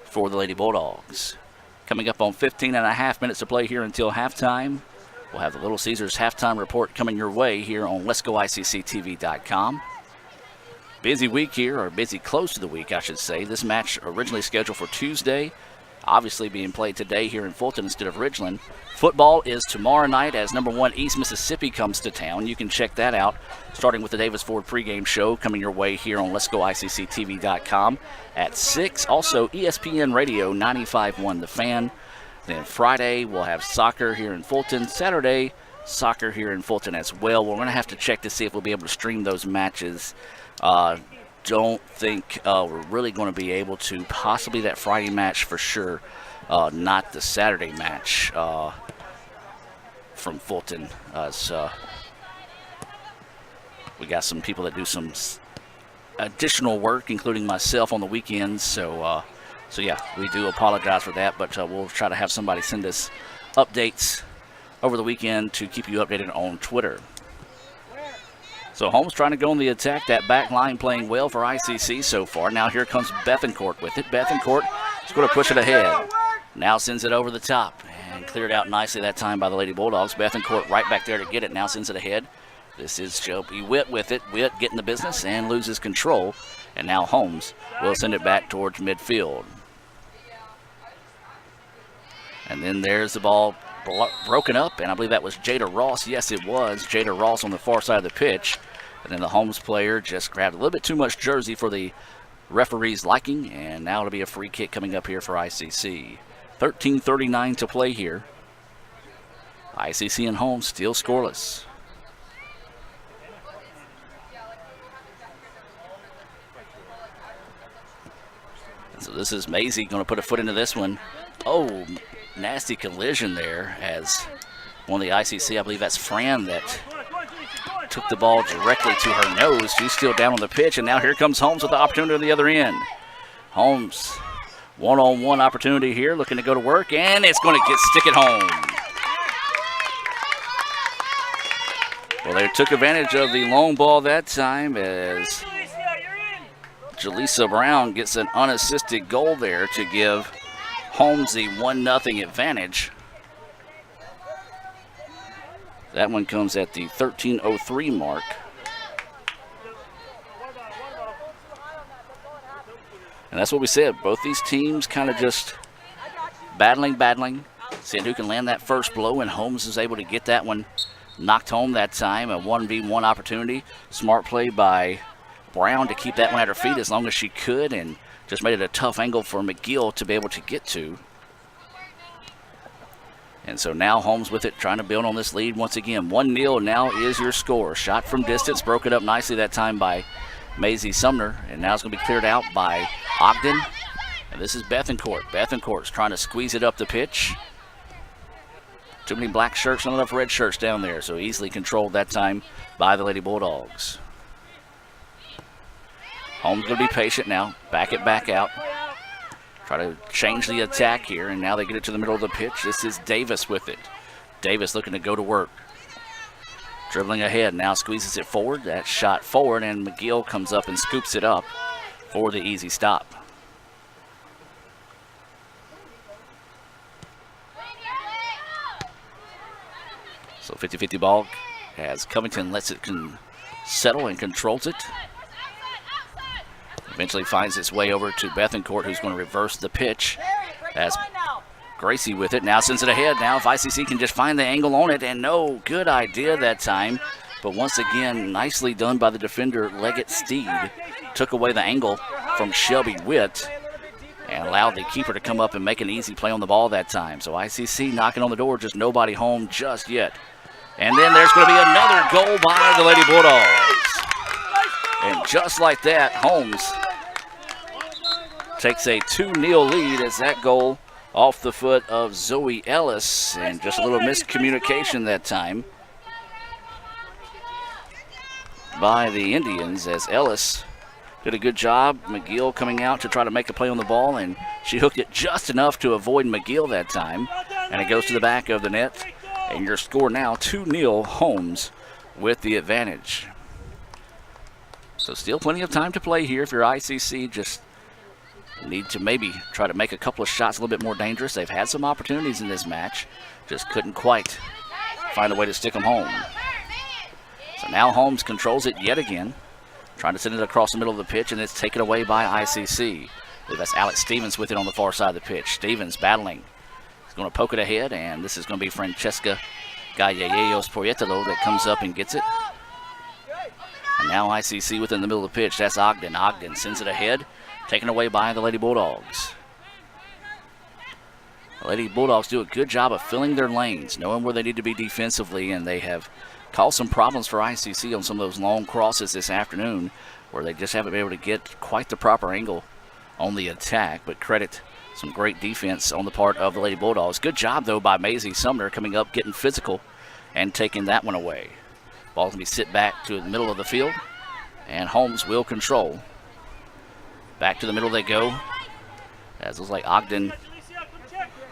[SPEAKER 8] for the Lady Bulldogs. Coming up on 15.5 minutes to play here until halftime. We'll have the Little Caesars halftime report coming your way here on Let'sGoICCTV.com. Busy week here, or busy close to the week, I should say. This match originally scheduled for Tuesday, obviously being played today here in Fulton instead of Ridgeland. Football is tomorrow night as number 1 East Mississippi comes to town. You can check that out, starting with the Davis Ford pregame show coming your way here on Let'sGoICCTV.com at 6. Also, ESPN Radio 95.1 The Fan. Then Friday, we'll have soccer here in Fulton. Saturday, soccer here in Fulton as well. We're going to have to check to see if we'll be able to stream those matches. Don't think we're really going to be able to. Possibly that Friday match for sure, not the Saturday match from Fulton. We got some people that do some additional work, including myself on the weekends. So yeah, we do apologize for that, but we'll try to have somebody send us updates over the weekend to keep you updated on Twitter. So Holmes trying to go on the attack. That back line playing well for ICC so far. Now here comes Bethencourt with it. Bethencourt is going to push it ahead. Now sends it over the top and cleared out nicely that time by the Lady Bulldogs. Bethencourt right back there to get it. Now sends it ahead. This is Shelby Witt with it. Witt getting the business and loses control. And now Holmes will send it back towards midfield. And then there's the ball broken up, and I believe that was Jada Ross. Yes, it was Jada Ross on the far side of the pitch. And then the Holmes player just grabbed a little bit too much jersey for the referee's liking, and now it'll be a free kick coming up here for ICC. 13:39 to play here. ICC and Holmes still scoreless. So this is Maisie going to put a foot into this one. Oh, nasty collision there as one of the ICC, I believe that's Fran, that took the ball directly to her nose. She's still down on the pitch, and now here comes Holmes with the opportunity on the other end. Holmes, one-on-one opportunity here, looking to go to work, and it's going to stick it home. Well, they took advantage of the long ball that time as Jaleesa Brown gets an unassisted goal there to give Holmes the 1-0 advantage. That one comes at the 13:03 mark. And that's what we said. Both these teams kind of just battling, seeing who can land that first blow, and Holmes is able to get that one knocked home that time. A 1v1 opportunity. Smart play by Brown to keep that one at her feet as long as she could, and just made it a tough angle for McGill to be able to get to. And so now Holmes with it, trying to build on this lead once again. 1-0 now is your score. Shot from distance, broken up nicely that time by Maisie Sumner. And now it's going to be cleared out by Ogden. And this is Bethencourt. Bethencourt's trying to squeeze it up the pitch. Too many black shirts, not enough red shirts down there. So easily controlled that time by the Lady Bulldogs. Holmes going to be patient now. Back it back out. Try to change the attack here, and now they get it to the middle of the pitch. This is Davis with it. Davis looking to go to work. Dribbling ahead, now squeezes it forward. That shot forward, and McGill comes up and scoops it up for the easy stop. So 50-50 ball as Covington lets it settle and controls it. Eventually finds its way over to Bethencourt, who's going to reverse the pitch as Gracie with it. Now sends it ahead. Now if ICC can just find the angle on it, and no, good idea that time. But once again, nicely done by the defender, Leggett Steed. Took away the angle from Shelby Witt and allowed the keeper to come up and make an easy play on the ball that time. So ICC knocking on the door, just nobody home just yet. And then there's going to be another goal by the Lady Bulldogs. And just like that, Holmes takes a 2-0 lead as that goal off the foot of Zoe Ellis, and just a little miscommunication that time by the Indians as Ellis did a good job. McGill coming out to try to make a play on the ball, and she hooked it just enough to avoid McGill that time, and it goes to the back of the net. And your score now 2-0, Holmes with the advantage. So still plenty of time to play here if you're ICC. Just need to maybe try to make a couple of shots a little bit more dangerous. They've had some opportunities in this match, just couldn't quite find a way to stick them home. So now Holmes controls it yet again, trying to send it across the middle of the pitch, and it's taken away by ICC. That's Alex Stevens with it on the far side of the pitch. Stevens battling. He's going to poke it ahead, and this is going to be Francesca Gallegos Poyetalo that comes up and gets it. And now ICC within the middle of the pitch. That's Ogden. Ogden sends it ahead, taken away by the Lady Bulldogs. The Lady Bulldogs do a good job of filling their lanes, knowing where they need to be defensively, and they have caused some problems for ICC on some of those long crosses this afternoon where they just haven't been able to get quite the proper angle on the attack, but credit some great defense on the part of the Lady Bulldogs. Good job, though, by Maisie Sumner coming up, getting physical, and taking that one away. Ball's going to be sit back to the middle of the field, and Holmes will control. Back to the middle they go, as it looks like Ogden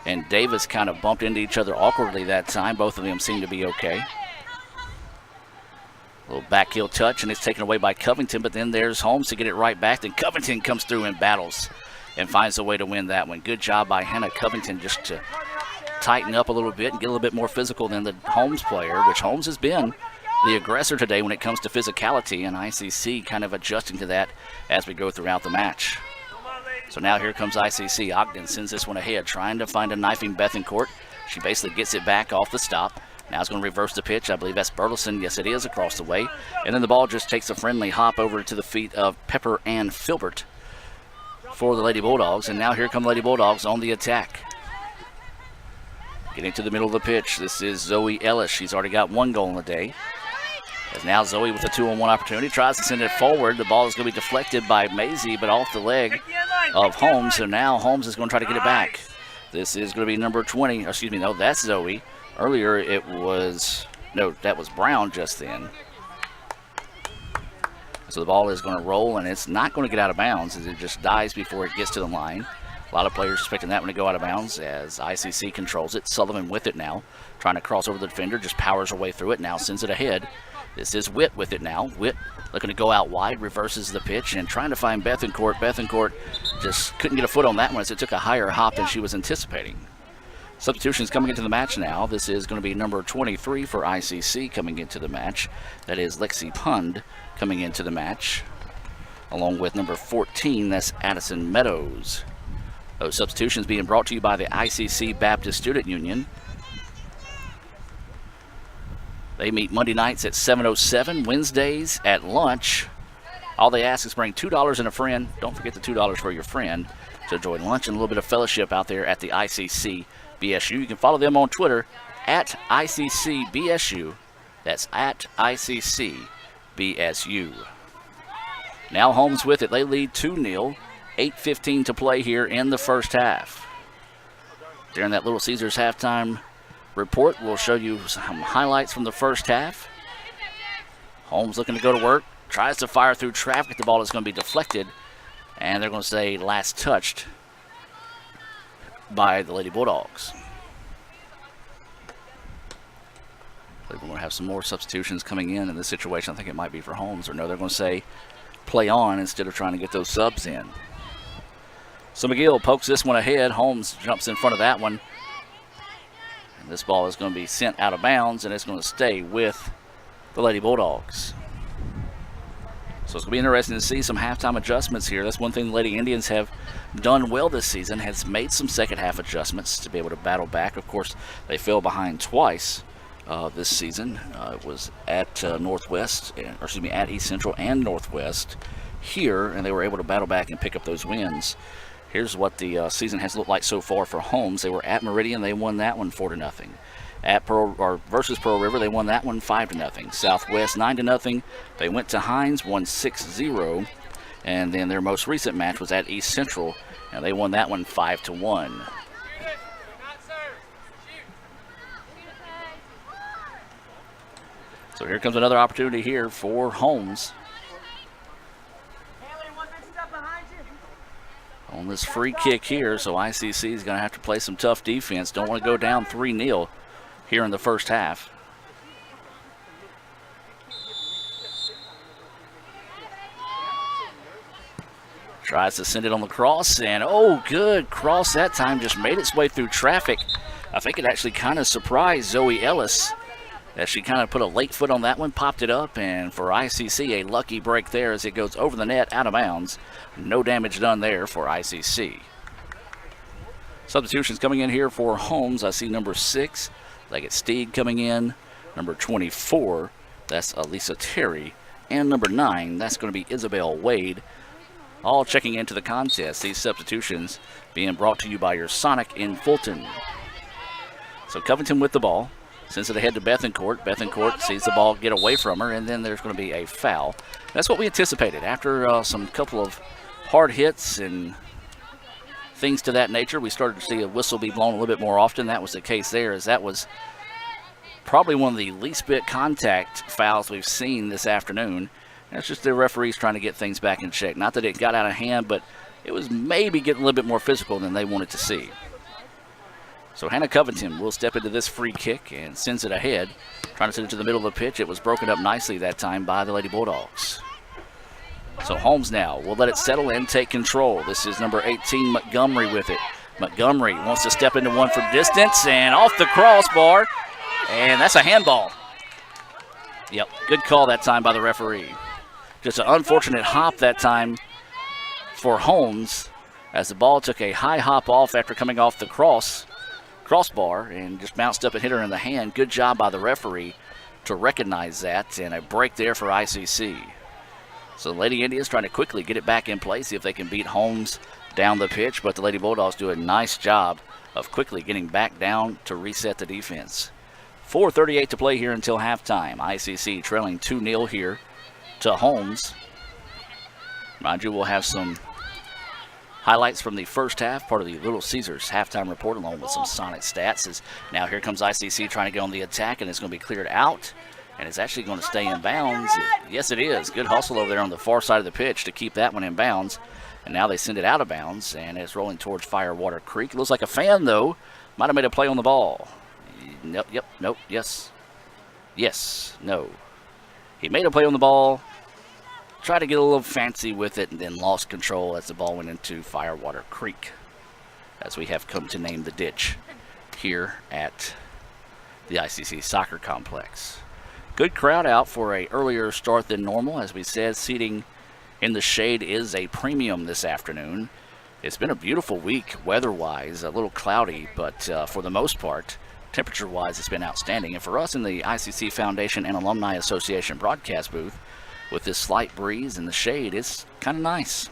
[SPEAKER 8] and Davis kind of bumped into each other awkwardly that time. Both of them seem to be okay. A little back heel touch, and it's taken away by Covington, but then there's Holmes to get it right back. Then Covington comes through and battles and finds a way to win that one. Good job by Hannah Covington just to tighten up a little bit and get a little bit more physical than the Holmes player, which Holmes has been the aggressor today when it comes to physicality, and ICC kind of adjusting to that as we go throughout the match. So now here comes ICC. Ogden sends this one ahead, trying to find a knifing Bethencourt. She basically gets it back off the stop. Now it's going to reverse the pitch. I believe that's Burleson. Yes, it is, across the way. And then the ball just takes a friendly hop over to the feet of Pepper and Filbert for the Lady Bulldogs. And now here come Lady Bulldogs on the attack. Getting to the middle of the pitch. This is Zoe Ellis. She's already got 1 goal in the day. As now Zoe with a 2-on-1 opportunity tries to send it forward. The ball is going to be deflected by Maisie, but off the leg of Holmes. So now Holmes is going to try to get it back. This is going to be number 20. Excuse me, no, that's Zoe. Earlier it was, no, that was Brown just then. So the ball is going to roll, and it's not going to get out of bounds as it just dies before it gets to the line. A lot of players expecting that one to go out of bounds as ICC controls it. Sullivan with it now, trying to cross over the defender, just powers her way through it, now sends it ahead. This is Witt with it now. Witt looking to go out wide, reverses the pitch, and trying to find Bethencourt. Bethencourt just couldn't get a foot on that one as it took a higher hop than she was anticipating. Substitutions coming into the match now. This is going to be number 23 for ICC coming into the match. That is Lexi Pund coming into the match, along with number 14, that's Addison Meadows. Those substitutions being brought to you by the ICC Baptist Student Union. They meet Monday nights at 7:07, Wednesdays at lunch. All they ask is bring $2 and a friend. Don't forget the $2 for your friend to enjoy lunch and a little bit of fellowship out there at the ICC BSU. You can follow them on Twitter at ICC BSU. That's at ICC BSU. Now Holmes with it. They lead 2-0. 8:15 to play here in the first half. During that Little Caesars halftime report, we'll show you some highlights from the first half. Holmes looking to go to work, tries to fire through traffic. The ball is going to be deflected, and they're going to say last touched by the Lady Bulldogs. I believe we're going to have some more substitutions coming in this situation. I think it might be for Holmes, or no, they're going to say play on instead of trying to get those subs in. So McGill pokes this one ahead. Holmes jumps in front of that one. And this ball is going to be sent out of bounds, and it's going to stay with the Lady Bulldogs. So it's going to be interesting to see some halftime adjustments here. That's one thing the Lady Indians have done well this season, has made some second half adjustments to be able to battle back. Of course, they fell behind twice this season. It was at at East Central and Northwest here, and they were able to battle back and pick up those wins. Here's what the season has looked like so far for Holmes. They were at Meridian. They won that one 4-0. At versus Pearl River, they won that one 5-0. Southwest 9-0. They went to Hines, won 6-0. And then their most recent match was at East Central, and they won that one 5-1. So here comes another opportunity here for Holmes. On this free kick here, so ICC is going to have to play some tough defense. Don't want to go down 3-0 here in the first half. Tries to send it on the cross, and oh, good cross that time. Just made its way through traffic. I think it actually kind of surprised Zoe Ellis as she kind of put a late foot on that one, popped it up, and for ICC, a lucky break there as it goes over the net, out of bounds. No damage done there for ICC. Substitutions coming in here for Holmes. I see number 6, Leggett Steed coming in. Number 24, that's Elisa Terry. And number 9, that's going to be Isabel Wade. All checking into the contest. These substitutions being brought to you by your Sonic in Fulton. So Covington with the ball. Sends it ahead to Bethencourt. Bethencourt sees the ball get away from her, and then there's going to be a foul. That's what we anticipated. After some couple of hard hits and things to that nature, we started to see a whistle be blown a little bit more often. That was the case there, as that was probably one of the least bit contact fouls we've seen this afternoon. And it's just the referees trying to get things back in check. Not that it got out of hand, but it was maybe getting a little bit more physical than they wanted to see. So Hannah Covington will step into this free kick and sends it ahead. Trying to send it to the middle of the pitch. It was broken up nicely that time by the Lady Bulldogs. So Holmes now will let it settle and take control. This is number 18, Montgomery, with it. Montgomery wants to step into one from distance and off the crossbar. And that's a handball. Yep, good call that time by the referee. Just an unfortunate hop that time for Holmes as the ball took a high hop off after coming off the crossbar and just bounced up and hit her in the hand. Good job by the referee to recognize that, and a break there for ICC. So the Lady Indians trying to quickly get it back in place, see if they can beat Holmes down the pitch, but the Lady Bulldogs do a nice job of quickly getting back down to reset the defense. 4:38 to play here until halftime. ICC trailing 2-0 here to Holmes. Mind you, we'll have some highlights from the first half, part of the Little Caesars halftime report, along with some Sonic stats. As now here comes ICC trying to get on the attack, and it's going to be cleared out, and it's actually going to stay in bounds. Yes, it is. Good hustle over there on the far side of the pitch to keep that one in bounds, and now they send it out of bounds, and it's rolling towards Firewater Creek. It looks like a fan, though, might have made a play on the ball. Nope, yep, nope, yes. Yes, no. He made a play on the ball, tried to get a little fancy with it, and then lost control as the ball went into Firewater Creek, as we have come to name the ditch here at the ICC Soccer Complex. Good crowd out for an earlier start than normal. As we said, seating in the shade is a premium this afternoon. It's been a beautiful week weather-wise, a little cloudy, but for the most part, temperature-wise, it's been outstanding. And for us in the ICC Foundation and Alumni Association broadcast booth, with this slight breeze and the shade, it's kind of nice.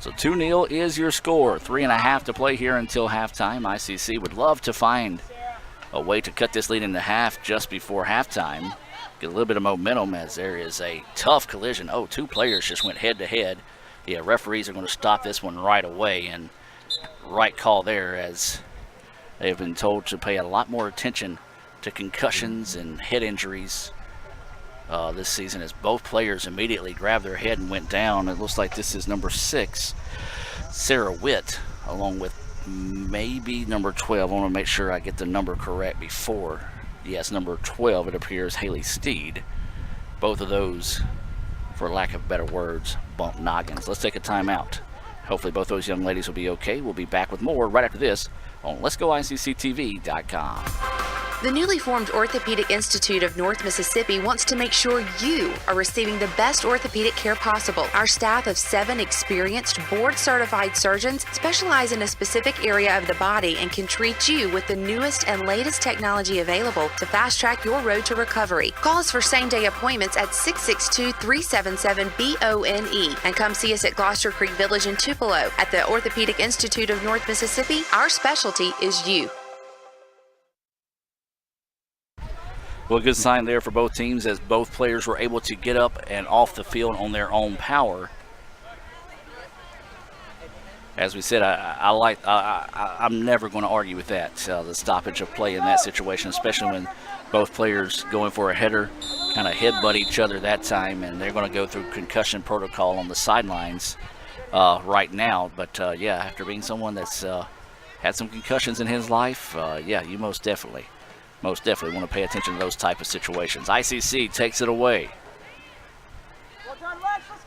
[SPEAKER 8] So 2-0 is your score. 3.5 to play here until halftime. ICC would love to find a way to cut this lead into half just before halftime. Get a little bit of momentum as there is a tough collision. Oh, two players just went head-to-head. Yeah, referees are going to stop this one right away, and right call there, as they have been told to pay a lot more attention to concussions and head injuries this season, as both players immediately grabbed their head and went down. It looks like this is number 6, Sara Witt, along with maybe number 12. I want to make sure I get the number correct before. Yes, number 12, it appears, Haley Steed. Both of those, for lack of better words, bump noggins. Let's take a timeout. Hopefully both those young ladies will be okay. We'll be back with more right after this on Let'sGoICCTV.com.
[SPEAKER 10] The newly formed Orthopedic Institute of North Mississippi wants to make sure you are receiving the best orthopedic care possible. Our staff of 7 experienced, board-certified surgeons specialize in a specific area of the body and can treat you with the newest and latest technology available to fast-track your road to recovery. Call us for same-day appointments at 662-377-BONE and come see us at Gloucester Creek Village in Tupelo. At the Orthopedic Institute of North Mississippi, our specialty is you.
[SPEAKER 8] Well, a good sign there for both teams, as both players were able to get up and off the field on their own power. As we said, I'm never going to argue with that, the stoppage of play in that situation, especially when both players going for a header kind of headbutt each other that time, and they're going to go through concussion protocol on the sidelines right now. But, yeah, after being someone that's had some concussions in his life, yeah, you most definitely want to pay attention to those type of situations. ICC takes it away.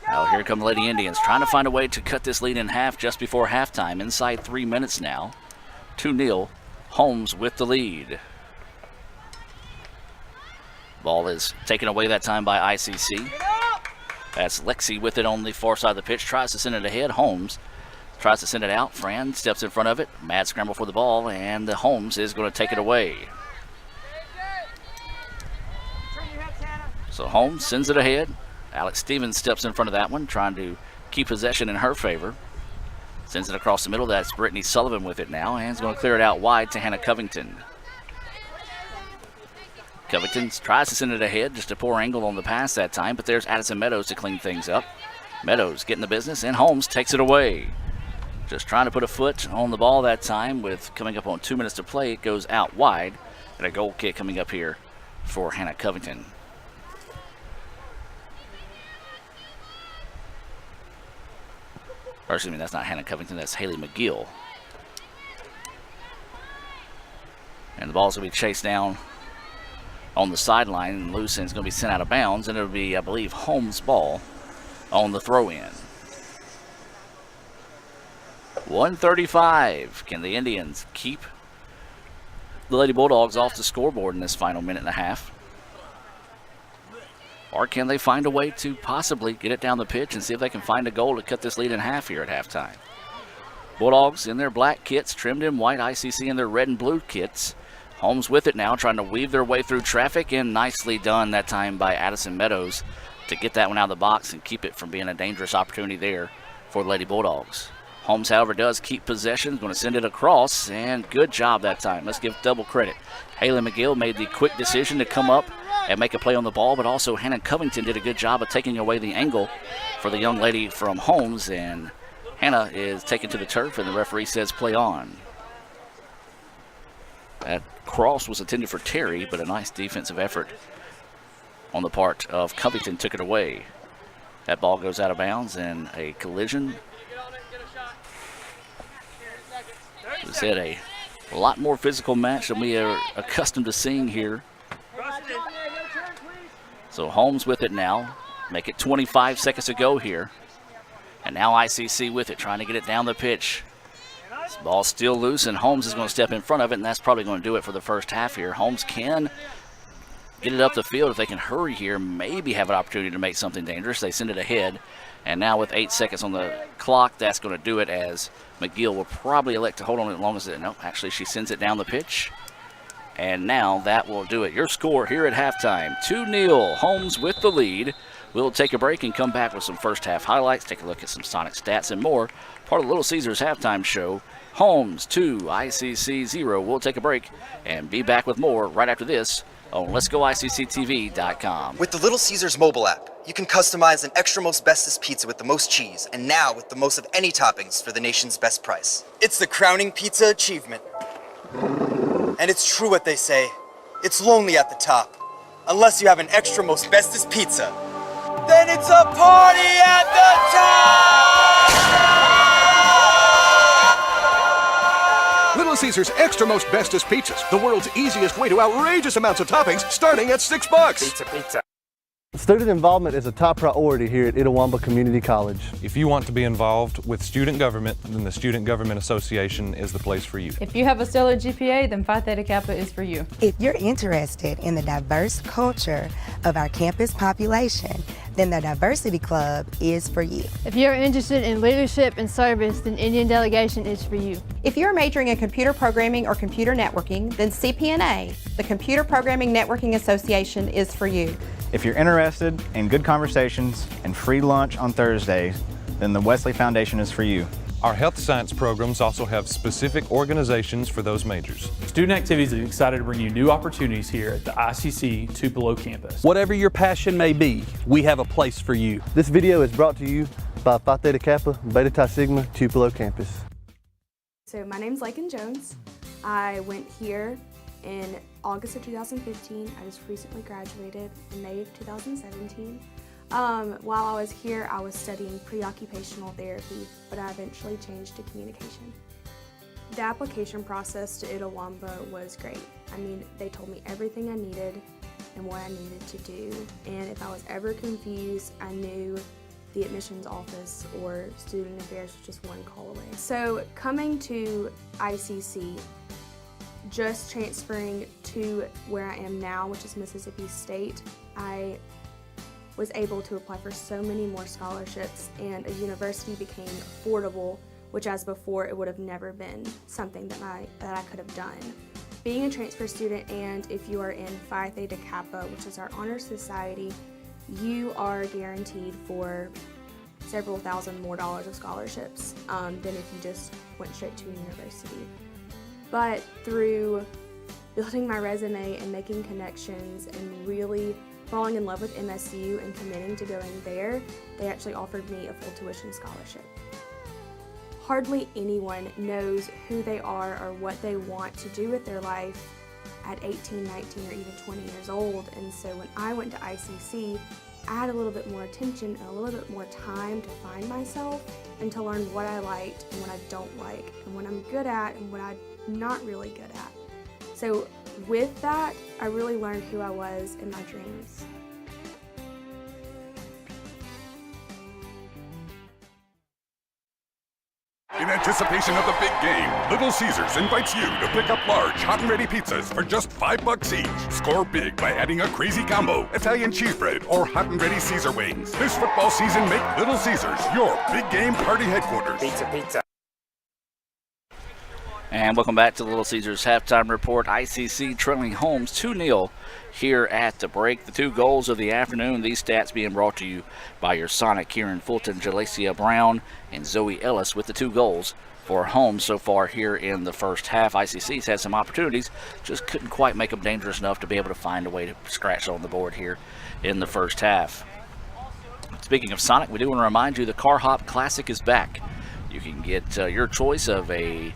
[SPEAKER 8] Now here come the Lady Indians, trying to find a way to cut this lead in half just before halftime. Inside 3 minutes now. 2-0. Holmes with the lead. Ball is taken away that time by ICC. That's Lexi with it on the far side of the pitch. Tries to send it ahead. Holmes tries to send it out. Fran steps in front of it. Mad scramble for the ball, and the Holmes is going to take it away. So Holmes sends it ahead. Alex Stevens steps in front of that one, trying to keep possession in her favor. Sends it across the middle. That's Britney Sullivan with it now, and is going to clear it out wide to Hannah Covington. Covington tries to send it ahead, just a poor angle on the pass that time, but there's Addison Meadows to clean things up. Meadows getting the business, and Holmes takes it away. Just trying to put a foot on the ball that time with coming up on 2 minutes to play. It goes out wide, and a goal kick coming up here for Hannah Covington. Or excuse me, that's not Hannah Covington, that's Hallie McGill. And the ball's going to be chased down on the sideline and loose, and it's going to be sent out of bounds, and it'll be, I believe, Holmes' ball on the throw-in. 1:35. Can the Indians keep the Lady Bulldogs off the scoreboard in this final minute and a half? Or can they find a way to possibly get it down the pitch and see if they can find a goal to cut this lead in half here at halftime? Bulldogs in their black kits, trimmed in white, ICC in their red and blue kits. Holmes with it now, trying to weave their way through traffic, and nicely done that time by Addison Meadows to get that one out of the box and keep it from being a dangerous opportunity there for the Lady Bulldogs. Holmes, however, does keep possession, going to send it across, and good job that time. Let's give double credit. Hallie McGill made the quick decision to come up and make a play on the ball, but also Hannah Covington did a good job of taking away the angle for the young lady from Holmes, and Hannah is taken to the turf, and the referee says play on. That cross was intended for Terry, but a nice defensive effort on the part of Covington took it away. That ball goes out of bounds, and a collision. We said a lot more physical match than we are accustomed to seeing here. So Holmes with it now. Make it 25 seconds to go here. And now ICC with it, trying to get it down the pitch. This ball's still loose, and Holmes is going to step in front of it, and that's probably going to do it for the first half here. Holmes can get it up the field if they can hurry here, maybe have an opportunity to make something dangerous. They send it ahead, and now with 8 seconds on the clock, that's going to do it, as McGill will probably elect to hold on as long as it. No, actually she sends it down the pitch. And now that will do it. Your score here at halftime, 2-0. Holmes with the lead. We'll take a break and come back with some first half highlights, take a look at some Sonic stats and more. Part of the Little Caesars halftime show. Holmes 2, ICC 0. We'll take a break and be back with more right after this on Let'sGoICCTV.com.
[SPEAKER 11] With the Little Caesars mobile app, you can customize an extra most bestest pizza with the most cheese, and now with the most of any toppings for the nation's best price. It's the crowning pizza achievement. And it's true what they say, it's lonely at the top. Unless you have an extra most bestest pizza, then it's a party at the top!
[SPEAKER 12] Little Caesars Extra Most Bestest Pizzas, the world's easiest way to outrageous amounts of toppings, starting at $6.
[SPEAKER 13] Pizza. Student involvement is a top priority here at Itawamba Community College.
[SPEAKER 14] If you want to be involved with student government, then the Student Government Association is the place for you.
[SPEAKER 15] If you have a stellar GPA, then Phi Theta Kappa is for you.
[SPEAKER 16] If you're interested in the diverse culture of our campus population, then the Diversity Club is for you.
[SPEAKER 17] If you're interested in leadership and service, then Indian Delegation is for you.
[SPEAKER 18] If you're majoring in computer programming or computer networking, then CPNA, the Computer Programming Networking Association, is for you.
[SPEAKER 19] If you're interested in good conversations and free lunch on Thursdays, then the Wesley Foundation is for you.
[SPEAKER 14] Our health science programs also have specific organizations for those majors.
[SPEAKER 20] Student Activities is excited to bring you new opportunities here at the ICC Tupelo campus.
[SPEAKER 21] Whatever your passion may be, we have a place for you.
[SPEAKER 13] This video is brought to you by Phi Theta Kappa, Beta Chi Sigma, Tupelo campus.
[SPEAKER 22] So my name's Lakin Jones. I went here in August of 2015. I just recently graduated in May of 2017. While I was here, I was studying pre-occupational therapy, but I eventually changed to communication. The application process to Itawamba was great. I mean, they told me everything I needed and what I needed to do, and if I was ever confused, I knew the admissions office or student affairs was just one call away. So coming to ICC, just transferring to where I am now, which is Mississippi State, I was able to apply for so many more scholarships, and a university became affordable, which as before it would have never been something that I could have done. Being a transfer student, and if you are in Phi Theta Kappa, which is our honor society, you are guaranteed for several thousand more dollars of scholarships than if you just went straight to a university. But through building my resume and making connections and really falling in love with MSU and committing to going there, they actually offered me a full tuition scholarship. hardly anyone knows who they are or what they want to do with their life at 18, 19, or even 20 years old. And so when I went to ICC, I had a little bit more attention and a little bit more time to find myself and to learn what I liked and what I don't like, and what I'm good at and what I'm not really good at. So with that, I really learned who I was and my dreams.
[SPEAKER 1] In anticipation of the big game, Little Caesars invites you to pick up large, hot and ready pizzas for just $5 each. Score big by adding a crazy combo, Italian cheese bread, or hot and ready Caesar wings. This football season, make Little Caesars your big game party headquarters. Pizza.
[SPEAKER 8] And welcome back to the Little Caesars halftime report. ICC trailing Holmes 2-0 here at the break. The 2 goals of the afternoon. These stats being brought to you by your Sonic here in Fulton, Jalacia Brown and Zoe Ellis with the 2 goals for Holmes so far here in the first half. ICC's had some opportunities, just couldn't quite make them dangerous enough to be able to find a way to scratch on the board here in the first half. Speaking of Sonic, we do want to remind you the Car Hop Classic is back. You can get your choice of a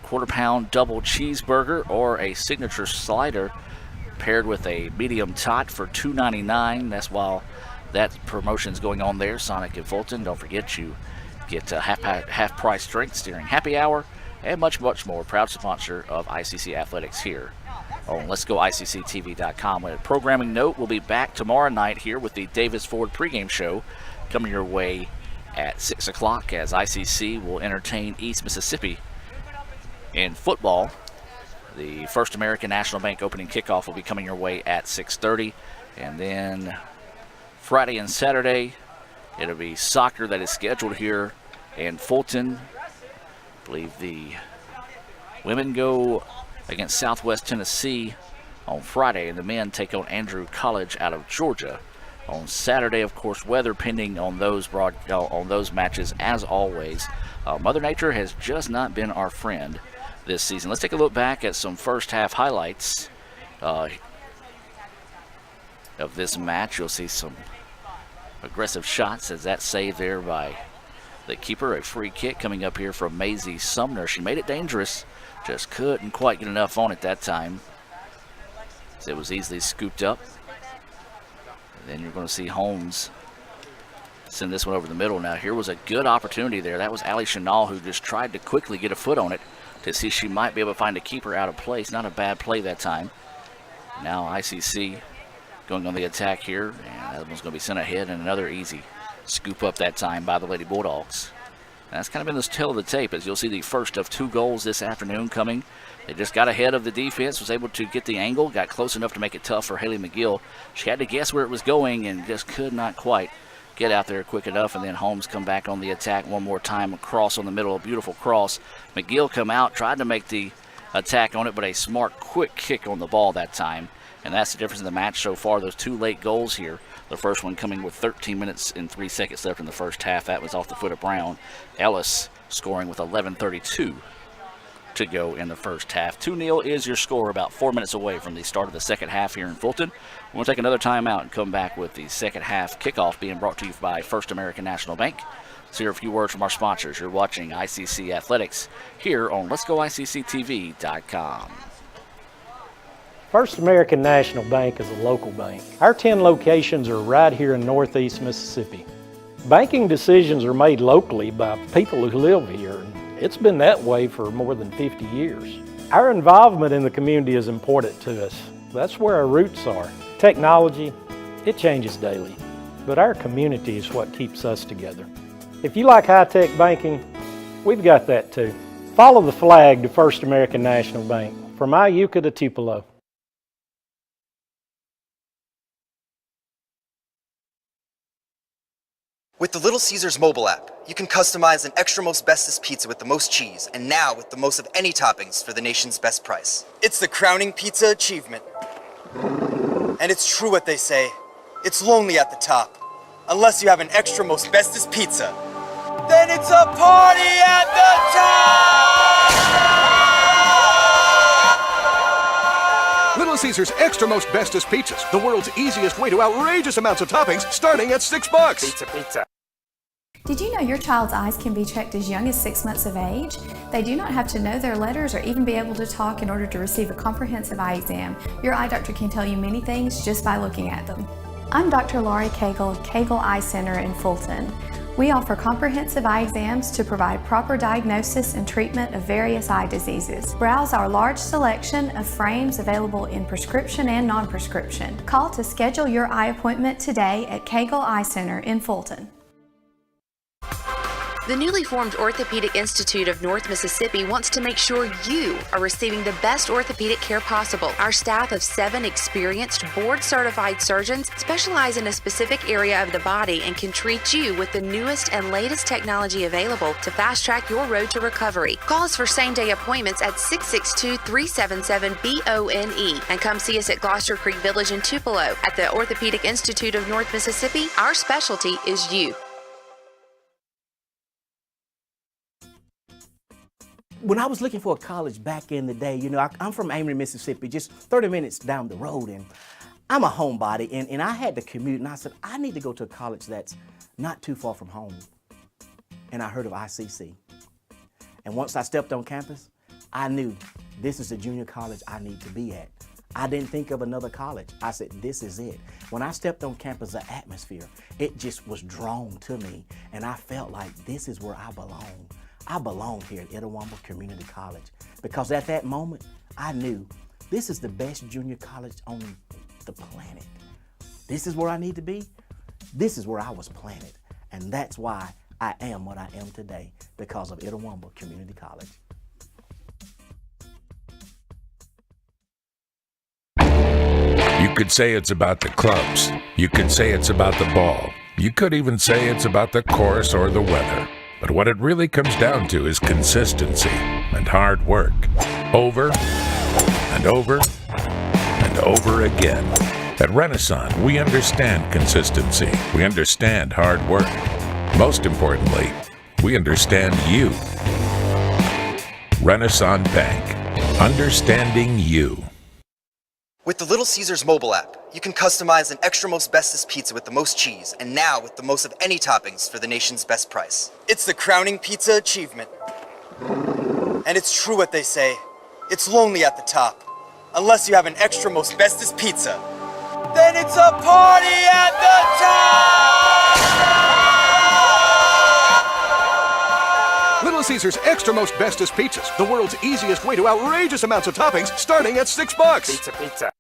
[SPEAKER 8] quarter-pound double cheeseburger or a signature slider paired with a medium tot for $2.99. That's while that promotion's going on there, Sonic in Fulton. Don't forget you get half-price drinks during happy hour and much, much more. Proud sponsor of ICC Athletics here on Let'sGoICCTV.com. A programming note, we'll be back tomorrow night here with the Davis Ford pregame show coming your way at 6 o'clock as ICC will entertain East Mississippi in football. The First American National Bank opening kickoff will be coming your way at 6:30. And then Friday and Saturday, it'll be soccer that is scheduled here in Fulton. I believe the women go against Southwest Tennessee on Friday, and the men take on Andrew College out of Georgia. On Saturday, of course, weather pending on those matches as always. Mother Nature has just not been our friend this season. Let's take a look back at some first half highlights of this match. You'll see some aggressive shots as that save there by the keeper. A free kick coming up here from Maisie Sumner. She made it dangerous, just couldn't quite get enough on it that time. So it was easily scooped up. And then you're going to see Holmes send this one over the middle. Now here was a good opportunity there. That was Allie Chenal who just tried to quickly get a foot on it to see if she might be able to find a keeper out of place. Not a bad play that time. Now ICC going on the attack here, and that one's going to be sent ahead, and another easy scoop up that time by the Lady Bulldogs. And that's kind of been the tale of the tape, as you'll see the first of 2 goals this afternoon coming. They just got ahead of the defense, was able to get the angle, got close enough to make it tough for Haley McGill. She had to guess where it was going and just could not quite get out there quick enough, and then Holmes come back on the attack one more time, across on the middle, a beautiful cross. McGill come out, tried to make the attack on it, but a smart, quick kick on the ball that time. And that's the difference in the match so far. Those 2 late goals here. The first one coming with 13 minutes and 3 seconds left in the first half. That was off the foot of Brown. Ellis scoring with 11:32 to go in the first half. 2-0 is your score, about 4 minutes away from the start of the second half here in Fulton. We'll take another timeout and come back with the second half kickoff being brought to you by First American National Bank. Let's hear a few words from our sponsors. You're watching ICC Athletics here on Let'sGoICCTV.com.
[SPEAKER 2] First American National Bank is a local bank. Our 10 locations are right here in Northeast Mississippi. Banking decisions are made locally by people who live here, and it's been that way for more than 50 years. Our involvement in the community is important to us. That's where our roots are. Technology, it changes daily, but our community is what keeps us together. If you like high-tech banking, we've got that too. Follow the flag to First American National Bank, from Iuka to Tupelo.
[SPEAKER 11] With the Little Caesars mobile app, you can customize an extra most bestest pizza with the most cheese, and now with the most of any toppings for the nation's best price. It's the crowning pizza achievement. And it's true what they say, it's lonely at the top. Unless you have an extra most bestest pizza, then it's a party at the top!
[SPEAKER 12] Little Caesars Extra Most Bestest Pizzas, the world's easiest way to outrageous amounts of toppings, starting at $6.
[SPEAKER 3] Pizza.
[SPEAKER 4] Did you know your child's eyes can be checked as young as 6 months of age? They do not have to know their letters or even be able to talk in order to receive a comprehensive eye exam. Your eye doctor can tell you many things just by looking at them. I'm Dr. Laurie Cagle of Cagle Eye Center in Fulton. We offer comprehensive eye exams to provide proper diagnosis and treatment of various eye diseases. Browse our large selection of frames available in prescription and non-prescription. Call to schedule your eye appointment today at Cagle Eye Center in Fulton.
[SPEAKER 10] The newly formed Orthopedic Institute of North Mississippi wants to make sure you are receiving the best orthopedic care possible. Our staff of 7 experienced, board-certified surgeons specialize in a specific area of the body and can treat you with the newest and latest technology available to fast-track your road to recovery. Call us for same-day appointments at 662-377-BONE and come see us at Gloucester Creek Village in Tupelo. At the Orthopedic Institute of North Mississippi, our specialty is you.
[SPEAKER 7] When I was looking for a college back in the day, you know, I'm from Amory, Mississippi, just 30 minutes down the road, and I'm a homebody, and I had to commute, and I said, I need to go to a college that's not too far from home. And I heard of ICC. And once I stepped on campus, I knew this is the junior college I need to be at. I didn't think of another college. I said, this is it. When I stepped on campus, the atmosphere, it just was drawn to me, and I felt like this is where I belong. I belong here at Itawamba Community College because at that moment, I knew this is the best junior college on the planet. This is where I need to be. This is where I was planted. And that's why I am what I am today, because of Itawamba Community College.
[SPEAKER 23] You could say it's about the clubs. You could say it's about the ball. You could even say it's about the course or the weather. But what it really comes down to is consistency and hard work. Over and over and over again. At Renaissance, we understand consistency. We understand hard work. Most importantly, we understand you. Renaissance Bank. Understanding you.
[SPEAKER 11] With the Little Caesars mobile app, you can customize an extra most bestest pizza with the most cheese, and now with the most of any toppings for the nation's best price. It's the crowning pizza achievement. And it's true what they say, it's lonely at the top. Unless you have an extra most bestest pizza, then it's a party at the top!
[SPEAKER 12] Little Caesars Extra Most Bestest Pizzas, the world's easiest way to outrageous amounts of toppings, starting at $6.
[SPEAKER 3] Pizza.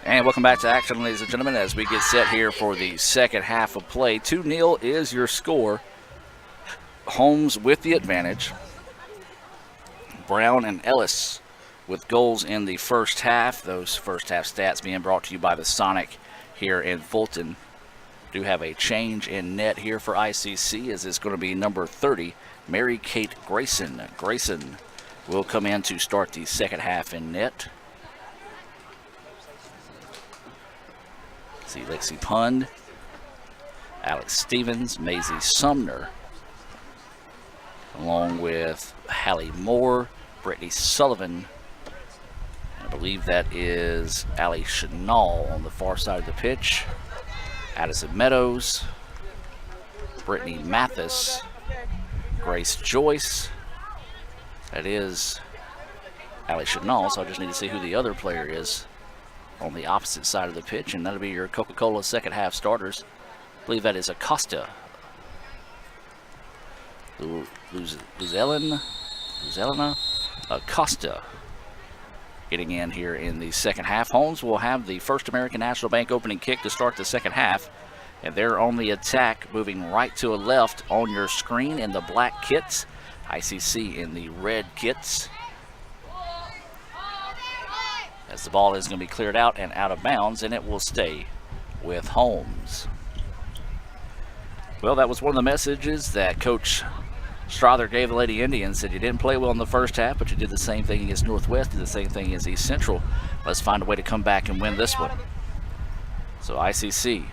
[SPEAKER 8] And welcome back to action, ladies and gentlemen, as we get set here for the second half of play. 2-0 is your score. Holmes with the advantage. Brown and Ellis with goals in the first half. Those first half stats being brought to you by the Sonic here in Fulton. Do have a change in net here for ICC, as it's going to be number 30, Mary Kate Grayson. Grayson will come in to start the second half in net. See Lexi Pund, Alex Stevens, Maisie Sumner, along with Hallie Moore, Britney Sullivan. I believe that is Allie Chenal on the far side of the pitch. Addison Meadows, Britney Mathis, Grace Joyce. That is Allie Chenal, so I just need to see who the other player is on the opposite side of the pitch, and that'll be your Coca-Cola second half starters. I believe that is Acosta. Luzelina Acosta getting in here in the second half. Holmes will have the First American National Bank opening kick to start the second half, and they're on the attack, moving right to a left on your screen in the black kits. ICC in the red kits. As the ball is going to be cleared out and out of bounds, and it will stay with Holmes. Well, that was one of the messages that Coach Strother gave the Lady Indians. Said you didn't play well in the first half, but you did the same thing against Northwest, did the same thing against East Central. Let's find a way to come back and win this one. So ICC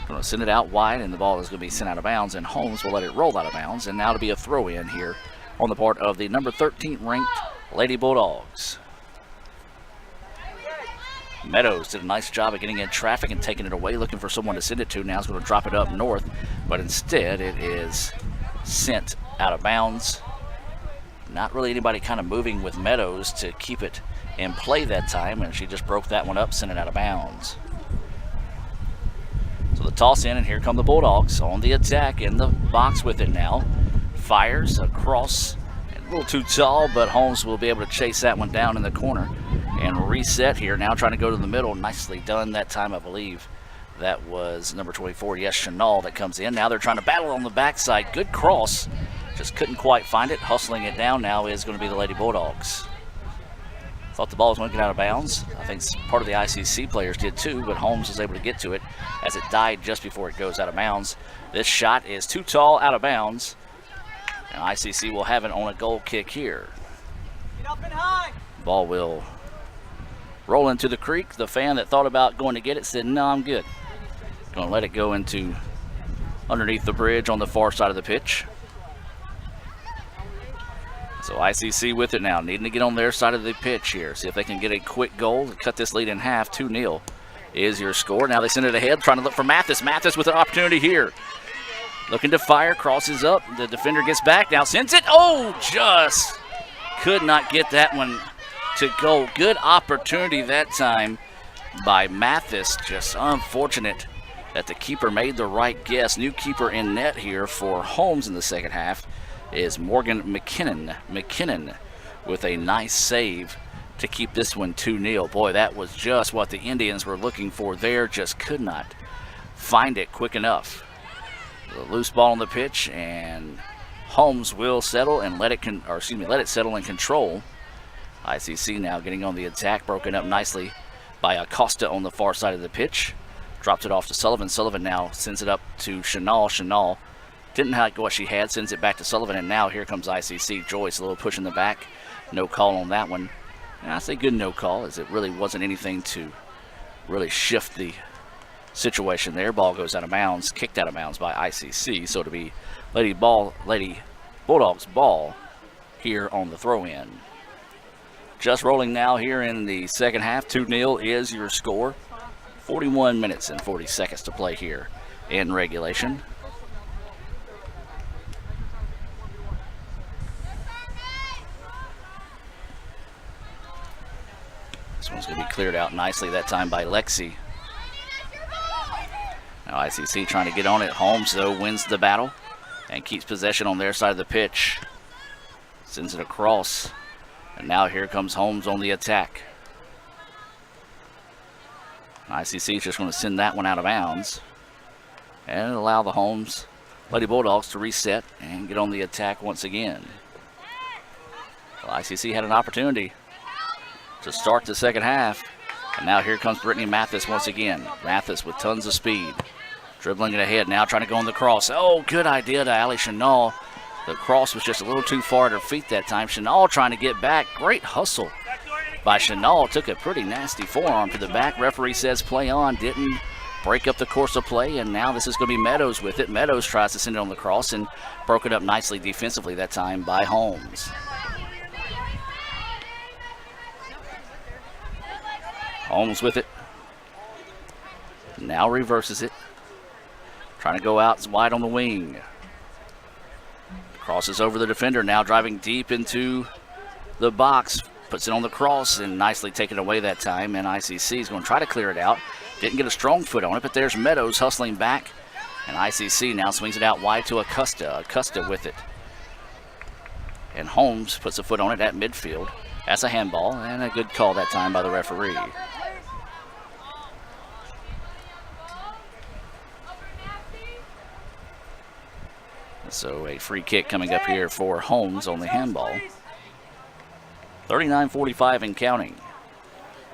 [SPEAKER 8] going to send it out wide, and the ball is going to be sent out of bounds, and Holmes will let it roll out of bounds. And now to be a throw-in here on the part of the number 13 ranked Lady Bulldogs. Meadows did a nice job of getting in traffic and taking it away, looking for someone to send it to. Now he's going to drop it up north, but instead it is sent out of bounds. Not really anybody kind of moving with Meadows to keep it in play that time, and she just broke that one up, sent it out of bounds. So the toss in, and here come the Bulldogs on the attack in the box with it now. Fires across, a little too tall, but Holmes will be able to chase that one down in the corner and reset here. Now trying to go to the middle. Nicely done that time, I believe. That was number 24, yes, Chenal, that comes in. Now they're trying to battle on the backside. Good cross. Just couldn't quite find it. Hustling it down now is going to be the Lady Bulldogs. Thought the ball was going to get out of bounds. I think part of the ICC players did too, but Holmes was able to get to it as it died just before it goes out of bounds. This shot is too tall, out of bounds. And ICC will have it on a goal kick here.
[SPEAKER 5] Get up and high.
[SPEAKER 8] Ball will roll into the creek. The fan that thought about going to get it said, no, I'm good. Going to let it go into underneath the bridge on the far side of the pitch. So ICC with it now, needing to get on their side of the pitch here. See if they can get a quick goal to cut this lead in half. 2-0 is your score. Now they send it ahead, trying to look for Mathis. Mathis with an opportunity here. Looking to fire, crosses up. The defender gets back, now sends it. Oh, just could not get that one to go. Good opportunity that time by Mathis. Just unfortunate that the keeper made the right guess. New keeper in net here for Holmes in the second half is Morgan McKinnon. McKinnon with a nice save to keep this one 2-0. Boy, that was just what the Indians were looking for there. Just could not find it quick enough. The loose ball on the pitch, and Holmes will settle and let it settle and control. ICC now getting on the attack, broken up nicely by Acosta on the far side of the pitch. Drops it off to Sullivan. Sullivan now sends it up to Chenal. Chenal didn't like what she had, sends it back to Sullivan, and now here comes ICC. Joyce, a little push in the back. No call on that one. And I say good no call, as it really wasn't anything to really shift the situation there. Ball goes out of bounds, kicked out of bounds by ICC. So to be Lady Bulldogs ball here on the throw-in. Just rolling now here in the second half. 2-0 is your score. 41 minutes and 40 seconds to play here in regulation. This one's going to be cleared out nicely that time by Lexi. Now ICC trying to get on it. Holmes, though, wins the battle and keeps possession on their side of the pitch. Sends it across. And now here comes Holmes on the attack. ICC is just going to send that one out of bounds and allow the Holmes Lady Bulldogs to reset and get on the attack once again. Well, ICC had an opportunity to start the second half, and now here comes Britney Mathis once again. Mathis with tons of speed, dribbling it ahead, now trying to go on the cross. Oh, good idea to Allie Chenal. The cross was just a little too far at her feet that time. Chenal trying to get back. Great hustle by Chenal. Took a pretty nasty forearm to the back. Referee says play on. Didn't break up the course of play, and now this is going to be Meadows with it. Meadows tries to send it on the cross and broke it up nicely defensively that time by Holmes. Holmes with it. Now reverses it. Trying to go out wide on the wing. Crosses over the defender, now driving deep into the box. Puts it on the cross and nicely taken away that time. And ICC is going to try to clear it out. Didn't get a strong foot on it, but there's Meadows hustling back. And ICC now swings it out wide to Acosta. Acosta with it. And Holmes puts a foot on it at midfield. That's a handball and a good call that time by the referee. So a free kick coming up here for Holmes on the handball. 39:45 and counting.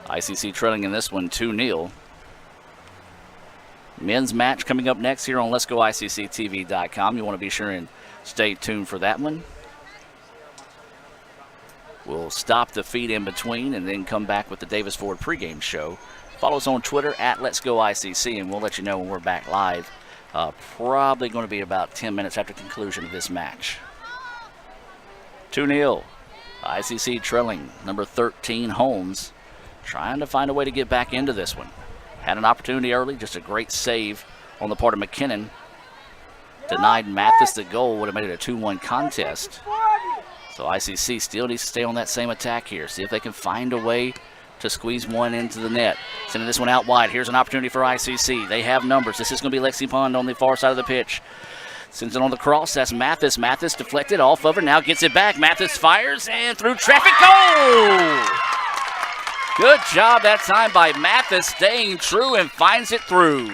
[SPEAKER 8] ICC trailing in this one 2-0. Men's match coming up next here on Let'sGoICCTV.com. You want to be sure and stay tuned for that one. We'll stop the feed in between and then come back with the Davis Ford pregame show. Follow us on Twitter at Let'sGoICC, and we'll let you know when we're back live. Probably going to be about 10 minutes after conclusion of this match. 2-0. ICC trailing. Number 13, Holmes, trying to find a way to get back into this one. Had an opportunity early, just a great save on the part of McKinnon. Denied Mathis the goal, would have made it a 2-1 contest. So ICC still needs to stay on that same attack here. See if they can find a way to squeeze one into the net. Sending this one out wide. Here's an opportunity for ICC. They have numbers. This is going to be Lexi Pond on the far side of the pitch. Sends it on the cross. That's Mathis. Mathis deflected off of her. Now gets it back. Mathis fires and through traffic. Goal! Good job that time by Mathis, staying true and finds it through.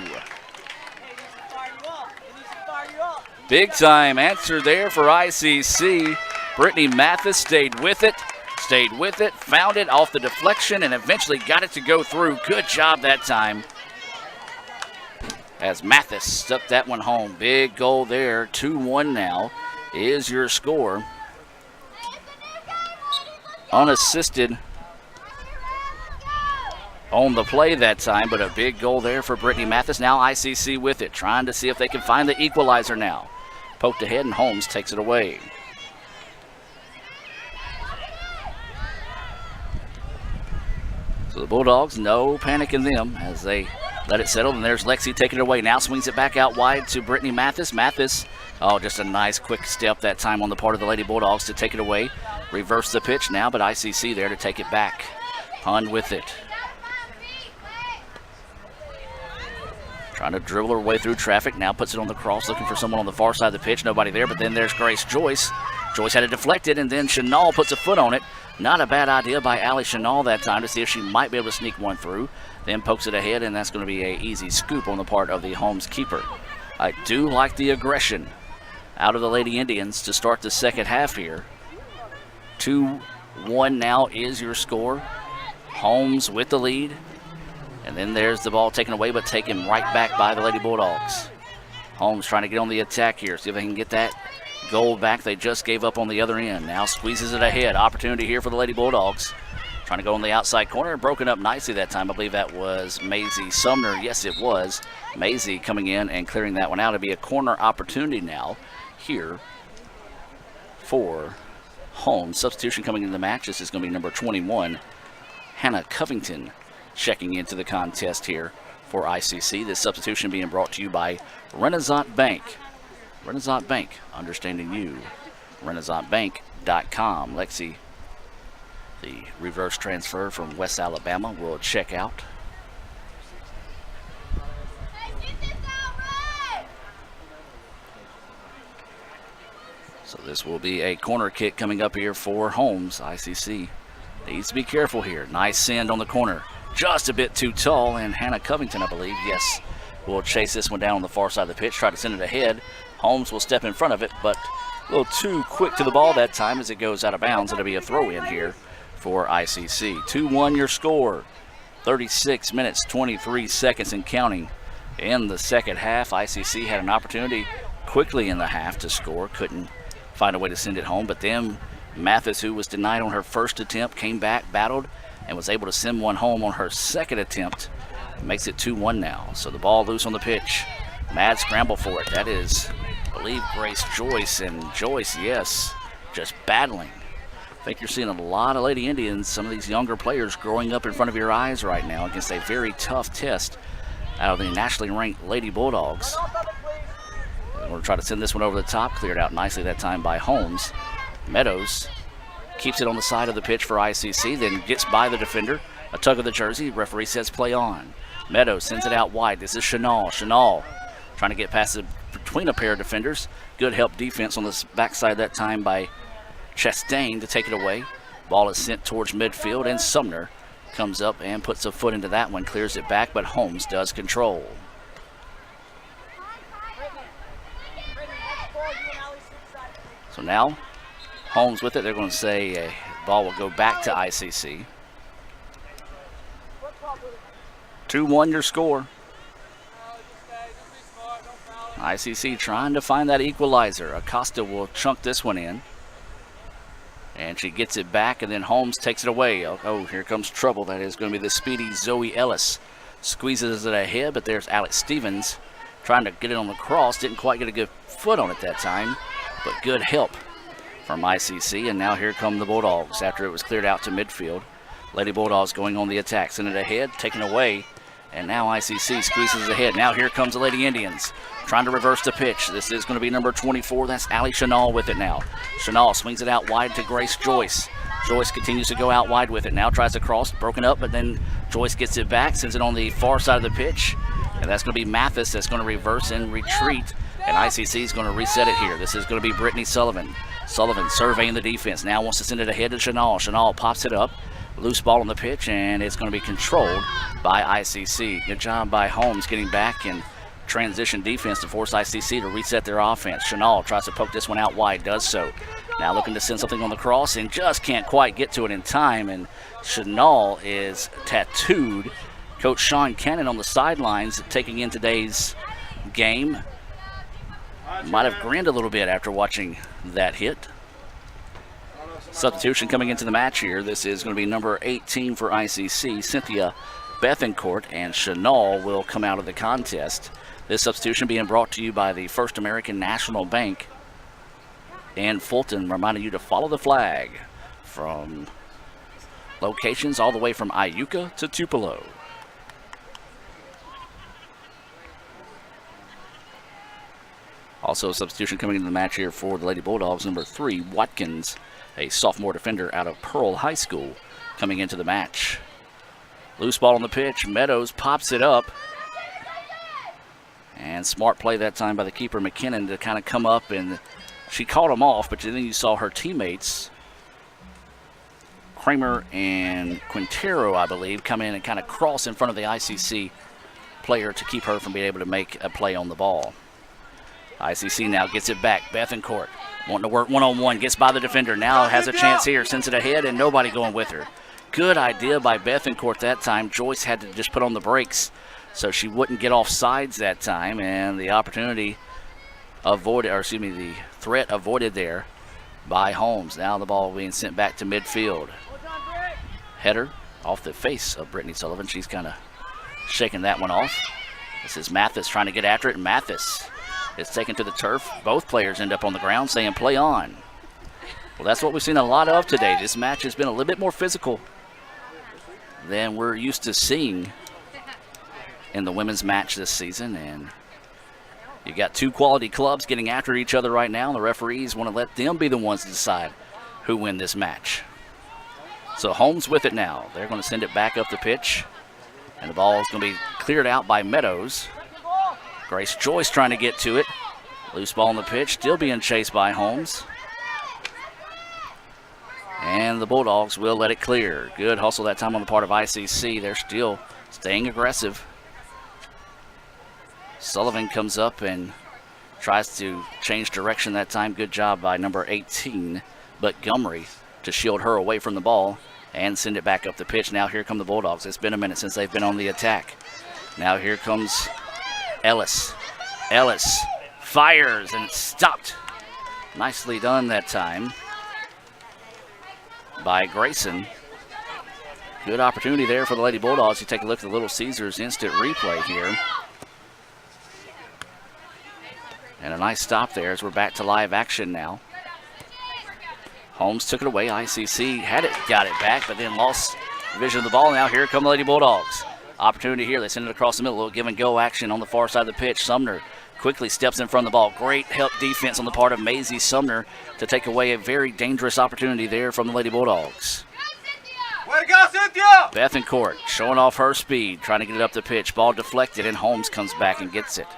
[SPEAKER 8] Big time answer there for ICC. Britney Mathis stayed with it, found it off the deflection, and eventually got it to go through. Good job that time, as Mathis stuck that one home. Big goal there. 2-1 now is your score. Unassisted on the play that time, but a big goal there for Britney Mathis. Now ICC with it, trying to see if they can find the equalizer now. Poked ahead, and Holmes takes it away. So the Bulldogs, no panic in them as they let it settle, and there's Lexi taking it away. Now swings it back out wide to Britney Mathis. Mathis, oh, just a nice quick step that time on the part of the Lady Bulldogs to take it away. Reverse the pitch now, but ICC there to take it back. Pond with it. Trying to dribble her way through traffic. Now puts it on the cross, looking for someone on the far side of the pitch. Nobody there, but then there's Grace Joyce. Joyce had it deflected, and then Chenal puts a foot on it. Not a bad idea by Allie Chenal that time to see if she might be able to sneak one through. Then pokes it ahead, and that's going to be an easy scoop on the part of the Holmes keeper. I do like the aggression out of the Lady Indians to start the second half here. 2-1 now is your score. Holmes with the lead. And then there's the ball taken away, but taken right back by the Lady Bulldogs. Holmes trying to get on the attack here, see if they can get that goal back they just gave up on the other end. Now squeezes it ahead. Opportunity here for the Lady Bulldogs. Trying to go on the outside corner, broken up nicely that time. I believe that was Maisie Sumner. Yes, it was. Maisie coming in and clearing that one out. It'll be a corner opportunity now here for Holmes. Substitution coming into the match. This is going to be number 21, Hannah Covington, checking into the contest here for ICC. This substitution being brought to you by Renaissance Bank. Renaissance Bank, understanding you. RenaissanceBank.com. Lexi, the reverse transfer from West Alabama, will check out. So this will be a corner kick coming up here for Holmes. ICC needs to be careful here. Nice send on the corner. Just a bit too tall, and Hannah Covington, I believe, yes, will chase this one down on the far side of the pitch, try to send it ahead. Holmes will step in front of it, but a little too quick to the ball that time as it goes out of bounds. It'll be a throw-in here for ICC. 2-1 your score. 36 minutes, 23 seconds and counting in the second half. ICC had an opportunity quickly in the half to score. Couldn't find a way to send it home, but then Mathis, who was denied on her first attempt, came back, battled, and was able to send one home on her second attempt. Makes it 2-1 now. So the ball loose on the pitch. Mad scramble for it. That is, I believe, Grace Joyce. And Joyce, yes, just battling. I think you're seeing a lot of Lady Indians, some of these younger players growing up in front of your eyes right now against a very tough test out of the nationally ranked Lady Bulldogs. We're going to try to send this one over the top. Cleared out nicely that time by Holmes. Meadows keeps it on the side of the pitch for ICC, then gets by the defender. A tug of the jersey. Referee says play on. Meadows sends it out wide. This is Chenal. Chenal trying to get past it between a pair of defenders. Good help defense on the backside that time by Chastain to take it away. Ball is sent towards midfield, and Sumner comes up and puts a foot into that one, clears it back, but Holmes does control. So now Holmes with it. They're going to say a ball will go back to ICC. 2-1 your score. ICC trying to find that equalizer. Acosta will chunk this one in. And she gets it back, and then Holmes takes it away. Oh, here comes trouble. That is going to be the speedy Zoe Ellis. Squeezes it ahead, but there's Alex Stevens trying to get it on the cross. Didn't quite get a good foot on it that time, but good help from ICC. And now here come the Bulldogs after it was cleared out to midfield. Lady Bulldogs going on the attack. Send it ahead, taken away. And now ICC squeezes ahead. Now here comes the Lady Indians trying to reverse the pitch. This is going to be number 24. That's Allie Chenal with it now. Chenal swings it out wide to Grace Joyce. Joyce continues to go out wide with it. Now tries to cross, broken up, but then Joyce gets it back, sends it on the far side of the pitch. And that's going to be Mathis that's going to reverse and retreat. And ICC is going to reset it here. This is going to be Britney Sullivan. Sullivan surveying the defense. Now wants to send it ahead to Chenal. Chenal pops it up. Loose ball on the pitch, and it's going to be controlled by ICC. Good job by Holmes getting back in transition defense to force ICC to reset their offense. Chenal tries to poke this one out wide, does so. Now looking to send something on the cross and just can't quite get to it in time, and Chenal is tattooed. Coach Sean Cannon on the sidelines taking in today's game. Might have grinned a little bit after watching that hit. Substitution coming into the match here. This is going to be number 18 for ICC, Cynthia Bethencourt, and Chenal will come out of the contest. This substitution being brought to you by the First American National Bank and Fulton, reminding you to follow the flag from locations all the way from Iuka to Tupelo. Also a substitution coming into the match here for the Lady Bulldogs, number 3, Watkins, a sophomore defender out of Pearl High School, coming into the match. Loose ball on the pitch. Meadows pops it up. And smart play that time by the keeper, McKinnon, to kind of come up, and she caught him off, but then you saw her teammates, Kramer and Quintero, I believe, come in and kind of cross in front of the ICC player to keep her from being able to make a play on the ball. ICC now gets it back. Bethencourt wanting to work one-on-one, gets by the defender, now has a chance here, sends it ahead, and nobody going with her. Good idea by Bethencourt that time. Joyce had to just put on the brakes so she wouldn't get off sides that time, and the opportunity avoided, or excuse me, the threat avoided there by Holmes. Now the ball being sent back to midfield. Header off the face of Britney Sullivan. She's kind of shaking that one off. This is Mathis trying to get after it, and Mathis is taken to the turf. Both players end up on the ground saying play on. Well, that's what we've seen a lot of today. This match has been a little bit more physical than we're used to seeing in the women's match this season. And you got two quality clubs getting after each other right now. And the referees want to let them be the ones to decide who win this match. So Holmes with it now. They're going to send it back up the pitch. And the ball is going to be cleared out by Meadows. Grace Joyce trying to get to it. Loose ball on the pitch, still being chased by Holmes. And the Bulldogs will let it clear. Good hustle that time on the part of ICC. They're still staying aggressive. Sullivan comes up and tries to change direction that time. Good job by number 18, Montgomery, to shield her away from the ball and send it back up the pitch. Now here come the Bulldogs. It's been a minute since they've been on the attack. Now here comes Ellis. Ellis fires, and it's stopped. Nicely done that time by Grayson. Good opportunity there for the Lady Bulldogs. You take a look at the Little Caesars instant replay here. And a nice stop there as we're back to live action now. Holmes took it away. ICC had it, got it back, but then lost vision of the ball. Now here come the Lady Bulldogs. Opportunity here. They send it across the middle. A little give and go action on the far side of the pitch. Sumner quickly steps in front of the ball. Great help defense on the part of Maisie Sumner to take away a very dangerous opportunity there from the Lady Bulldogs.
[SPEAKER 5] Way to go, Cynthia!
[SPEAKER 8] Bethencourt showing off her speed, trying to get it up the pitch. Ball deflected, and Holmes comes back and gets it.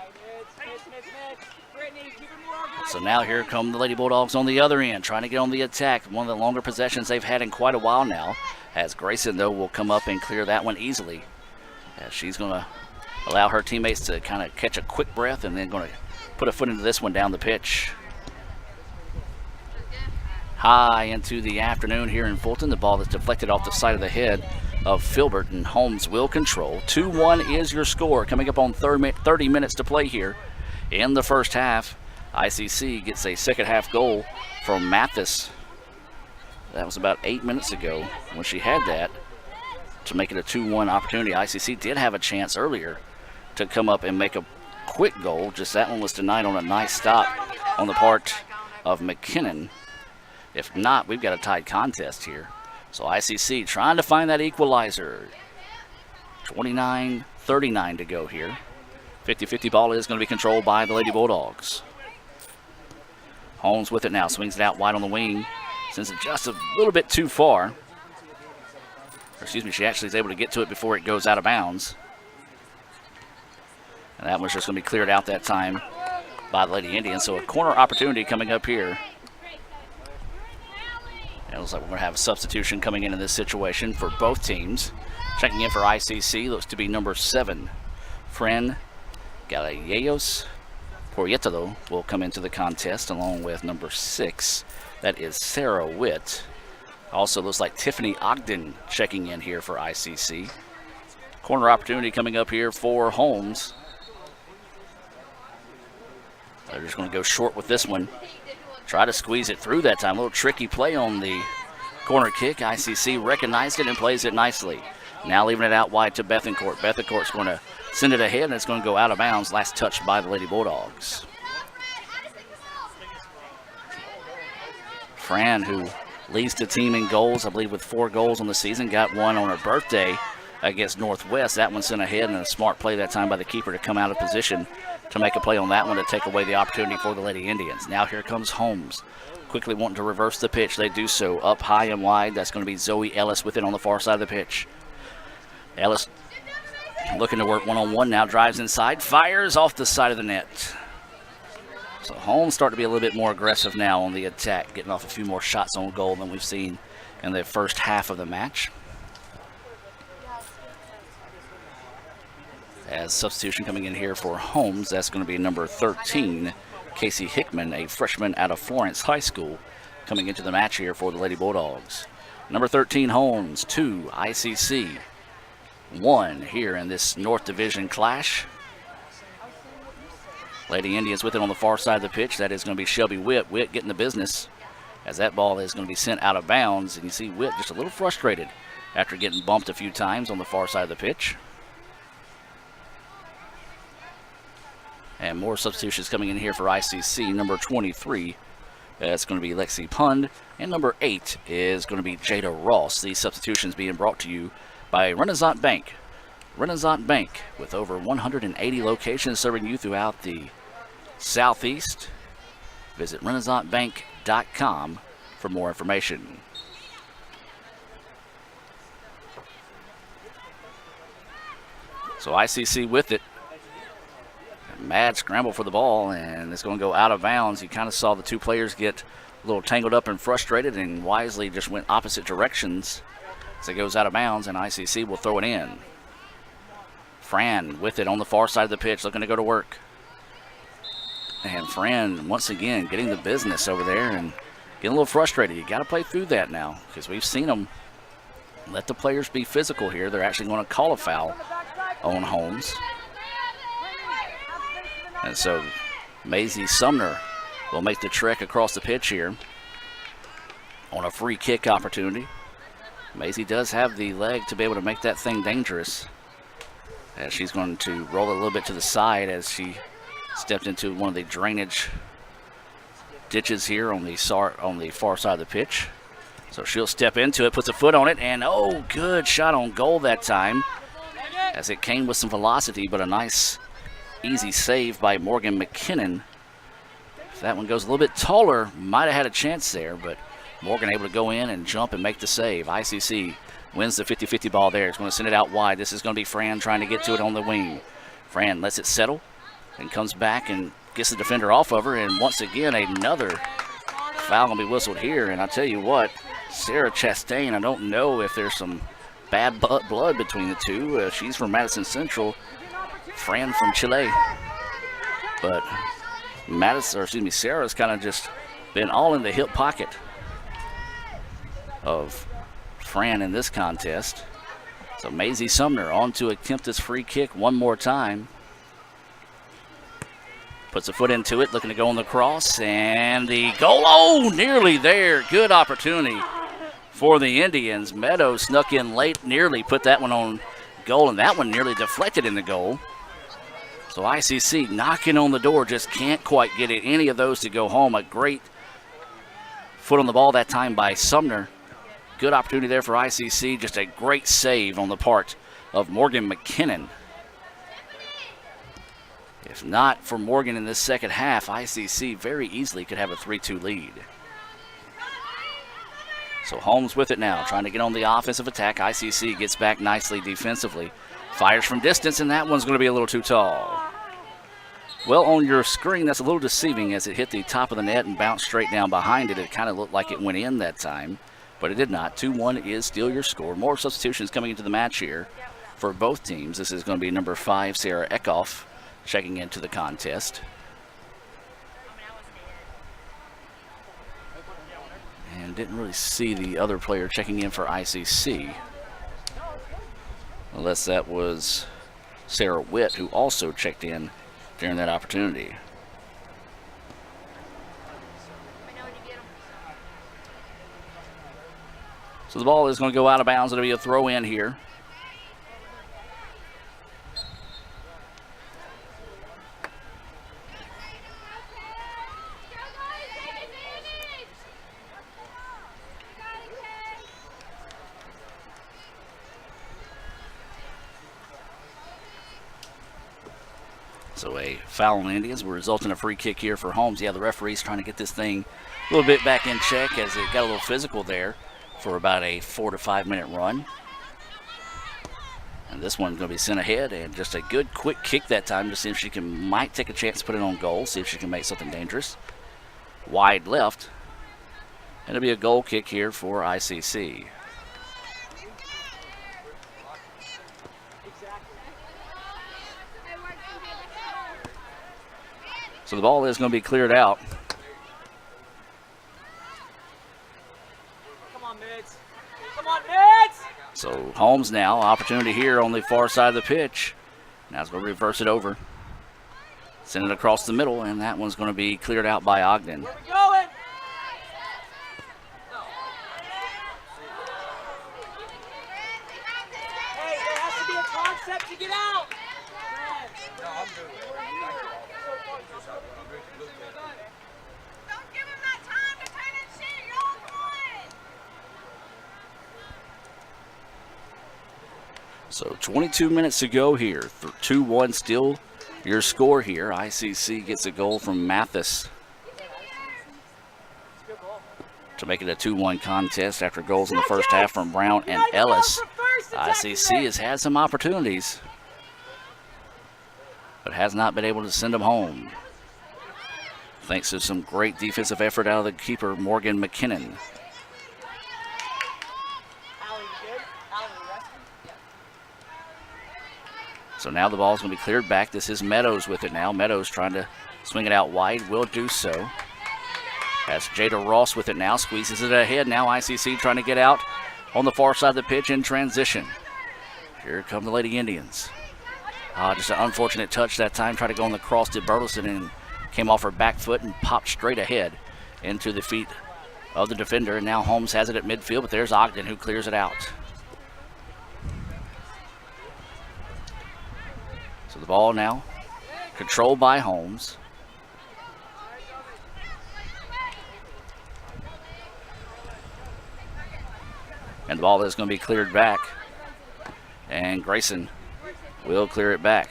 [SPEAKER 8] So now here come the Lady Bulldogs on the other end, trying to get on the attack. One of the longer possessions they've had in quite a while now. As Grayson, though, will come up and clear that one easily. As she's going to allow her teammates to kind of catch a quick breath and then going to put a foot into this one down the pitch. High into the afternoon here in Fulton. The ball that's deflected off the side of the head of Filbert, and Holmes will control. 2-1 is your score. Coming up on 30 minutes to play here in the first half. ICC gets a second half goal from Mathis. That was about 8 minutes ago when she had that to make it a 2-1 opportunity. ICC did have a chance earlier to come up and make a quick goal. Just that one was denied on a nice stop on the part of McKinnon. If not, we've got a tied contest here. So ICC trying to find that equalizer. 29:39 to go here. 50-50 ball is going to be controlled by the Lady Bulldogs. Holmes with it now, swings it out wide on the wing. Sends it just a little bit too far. Excuse me, she actually is able to get to it before it goes out of bounds. And that one's just going to be cleared out that time by the Lady Indians. So a corner opportunity coming up here. It looks like we're going to have a substitution coming into this situation for both teams. Checking in for ICC looks to be number 7, Fran Gallegos. Porrietalo will come into the contest along with number 6. That is Sara Witt. Also looks like Tiffany Ogden checking in here for ICC. Corner opportunity coming up here for Holmes. They're just going to go short with this one. Try to squeeze it through that time. A little tricky play on the corner kick. ICC recognized it and plays it nicely. Now leaving it out wide to Bethencourt. Bethencourt's going to send it ahead, and it's going to go out of bounds. Last touch by the Lady Bulldogs. Fran, who leads the team in goals, I believe with 4 goals on the season, got one on her birthday against Northwest. That one sent ahead, and a smart play that time by the keeper to come out of position to make a play on that one to take away the opportunity for the Lady Indians. Now here comes Holmes. Quickly wanting to reverse the pitch. They do so up high and wide. That's going to be Zoe Ellis with it on the far side of the pitch. Ellis looking to work one-on-one now, drives inside, fires off the side of the net. So Holmes starting to be a little bit more aggressive now on the attack, getting off a few more shots on goal than we've seen in the first half of the match. As substitution coming in here for Holmes, that's going to be number 13, Casey Hickman, a freshman out of Florence High School, coming into the match here for the Lady Bulldogs. Number 13, Holmes, 2, ICC, 1 here in this North Division clash. Lady Indians with it on the far side of the pitch. That is going to be Shelby Witt. Witt getting the business as that ball is going to be sent out of bounds. And you see Witt just a little frustrated after getting bumped a few times on the far side of the pitch. And more substitutions coming in here for ICC. Number 23, that's going to be Lexi Pund. And number 8 is going to be Jada Ross. These substitutions being brought to you by Renaissance Bank. Renaissance Bank, with over 180 locations serving you throughout the Southeast. Visit renaissancebank.com for more information. So ICC with it. Mad scramble for the ball, and it's going to go out of bounds. You kind of saw the two players get a little tangled up and frustrated, and wisely just went opposite directions as it goes out of bounds, and ICC will throw it in. Fran with it on the far side of the pitch, looking to go to work. And Fran, once again, getting the business over there and getting a little frustrated. You got to play through that now, because we've seen them let the players be physical here. They're actually going to call a foul on Holmes. And so Maisie Sumner will make the trek across the pitch here on a free kick opportunity. Maisie does have the leg to be able to make that thing dangerous, as she's going to roll a little bit to the side as she stepped into one of the drainage ditches here on the far side of the pitch. So she'll step into it, puts a foot on it, and oh, good shot on goal that time, as it came with some velocity, but a nice easy save by Morgan McKinnon. If that one goes a little bit taller, might have had a chance there, but Morgan able to go in and jump and make the save. ICC wins the 50-50 ball there. It's going to send it out wide. This is going to be Fran trying to get to it on the wing. Fran lets it settle and comes back and gets the defender off of her, and once again another foul going to be whistled here. And I tell you what, Sarah Chastain, I don't know if there's some bad blood between the two. She's from Madison Central, Fran from Chile, but Sarah's kind of just been all in the hip pocket of Fran in this contest. So Maisie Sumner on to attempt this free kick one more time. Puts a foot into it, looking to go on the cross, and the goal, oh, nearly there. Good opportunity for the Indians. Meadows snuck in late, nearly put that one on goal, and that one nearly deflected in the goal. So ICC knocking on the door, just can't quite get it, any of those to go home. A great foot on the ball that time by Sumner. Good opportunity there for ICC. Just a great save on the part of Morgan McKinnon. If not for Morgan in this second half, ICC very easily could have a 3-2 lead. So Holmes with it now, trying to get on the offensive attack. ICC gets back nicely defensively. Fires from distance, and that one's going to be a little too tall. Well, on your screen, that's a little deceiving as it hit the top of the net and bounced straight down behind it. It kind of looked like it went in that time, but it did not. 2-1 is still your score. More substitutions coming into the match here for both teams. This is going to be number 5, Sarah Eckhoff, checking into the contest. And didn't really see the other player checking in for ICC, unless that was Sara Witt, who also checked in during that opportunity. So the ball is going to go out of bounds. It'll be a throw in here. So a foul on the Indians will result in a free kick here for Holmes. Yeah, the referee's trying to get this thing a little bit back in check as it got a little physical there for about a 4 to 5 minute run. And this one's going to be sent ahead, and just a good quick kick that time to see if she might take a chance to put it on goal, see if she can make something dangerous. Wide left. And it'll be a goal kick here for ICC. So the ball is going to be cleared out.
[SPEAKER 5] Come on, Mids. Come on, Mids!
[SPEAKER 8] So Holmes now, opportunity here on the far side of the pitch. Now it's going to reverse it over. Send it across the middle, and that one's going to be cleared out by Ogden.
[SPEAKER 5] Where we going? Hey, there has to be a concept to get out. No, I'm good.
[SPEAKER 6] Don't give him that time to turn and shoot. You're all going.
[SPEAKER 8] So 22 minutes to go here. 2-1 still your score here. ICC gets a goal from Mathis to make it a 2-1 contest after goals in the first half from Brown and Ellis. ICC has had some opportunities, but has not been able to send them home, thanks to some great defensive effort out of the keeper, Morgan McKinnon. So now the ball's going to be cleared back. This is Meadows with it now. Meadows trying to swing it out wide, will do so. That's Jada Ross with it now, squeezes it ahead. Now ICC trying to get out on the far side of the pitch in transition. Here come the Lady Indians. Just an unfortunate touch that time. Tried to go on the cross to Burleson and came off her back foot and popped straight ahead into the feet of the defender. And now Holmes has it at midfield, but there's Ogden who clears it out. So the ball now controlled by Holmes. And the ball is going to be cleared back. And Grayson will clear it back.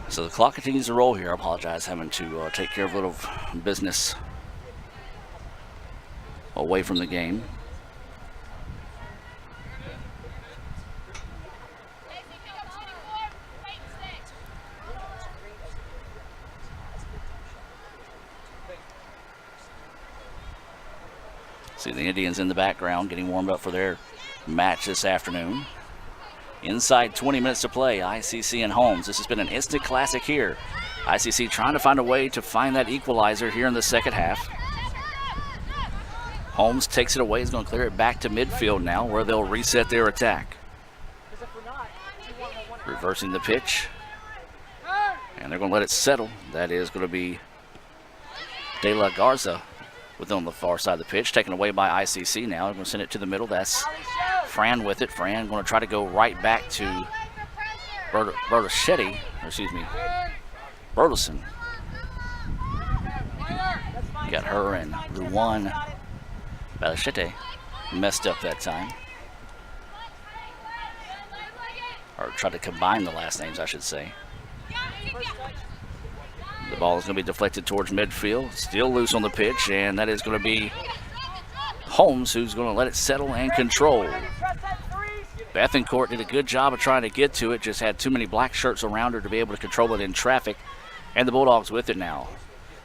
[SPEAKER 8] So the clock continues to roll here. I apologize, having to take care of a little business away from the game. See the Indians in the background getting warmed up for their match this afternoon. Inside 20 minutes to play, ICC and Holmes. This has been an instant classic here. ICC trying to find a way to find that equalizer here in the second half. Holmes takes it away. He's going to clear it back to midfield now where they'll reset their attack. Reversing the pitch. And they're going to let it settle. That is going to be De La Garza with on the far side of the pitch. Taken away by ICC now. They're going to send it to the middle. That's Fran with it. Fran going to try to go right back to Bertoschetti. Excuse me. Burleson. Got her and Luan Balachete messed up that time. Or tried to combine the last names, I should say. The ball is going to be deflected towards midfield. Still loose on the pitch, and that is going to be Holmes who's going to let it settle and control. Bethencourt did a good job of trying to get to it, just had too many black shirts around her to be able to control it in traffic. And the Bulldogs with it now.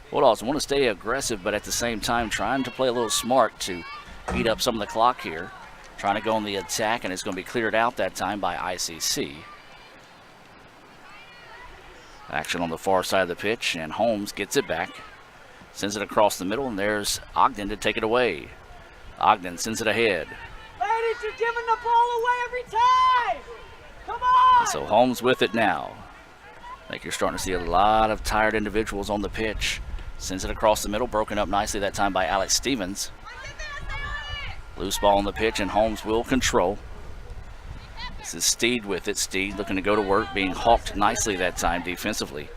[SPEAKER 8] Bulldogs want to stay aggressive, but at the same time trying to play a little smart to eat up some of the clock here. Trying to go on the attack, and it's going to be cleared out that time by ICC. Action on the far side of the pitch, and Holmes gets it back. Sends it across the middle, and there's Ogden to take it away. Ogden sends it ahead.
[SPEAKER 5] Ladies, you're giving the ball away every time! Come on!
[SPEAKER 8] And so Holmes with it now. I think you're starting to see a lot of tired individuals on the pitch. Sends it across the middle, broken up nicely that time by Alex Stevens. Loose ball on the pitch, and Holmes will control. This is Steed with it. Steed looking to go to work, being hawked nicely that time defensively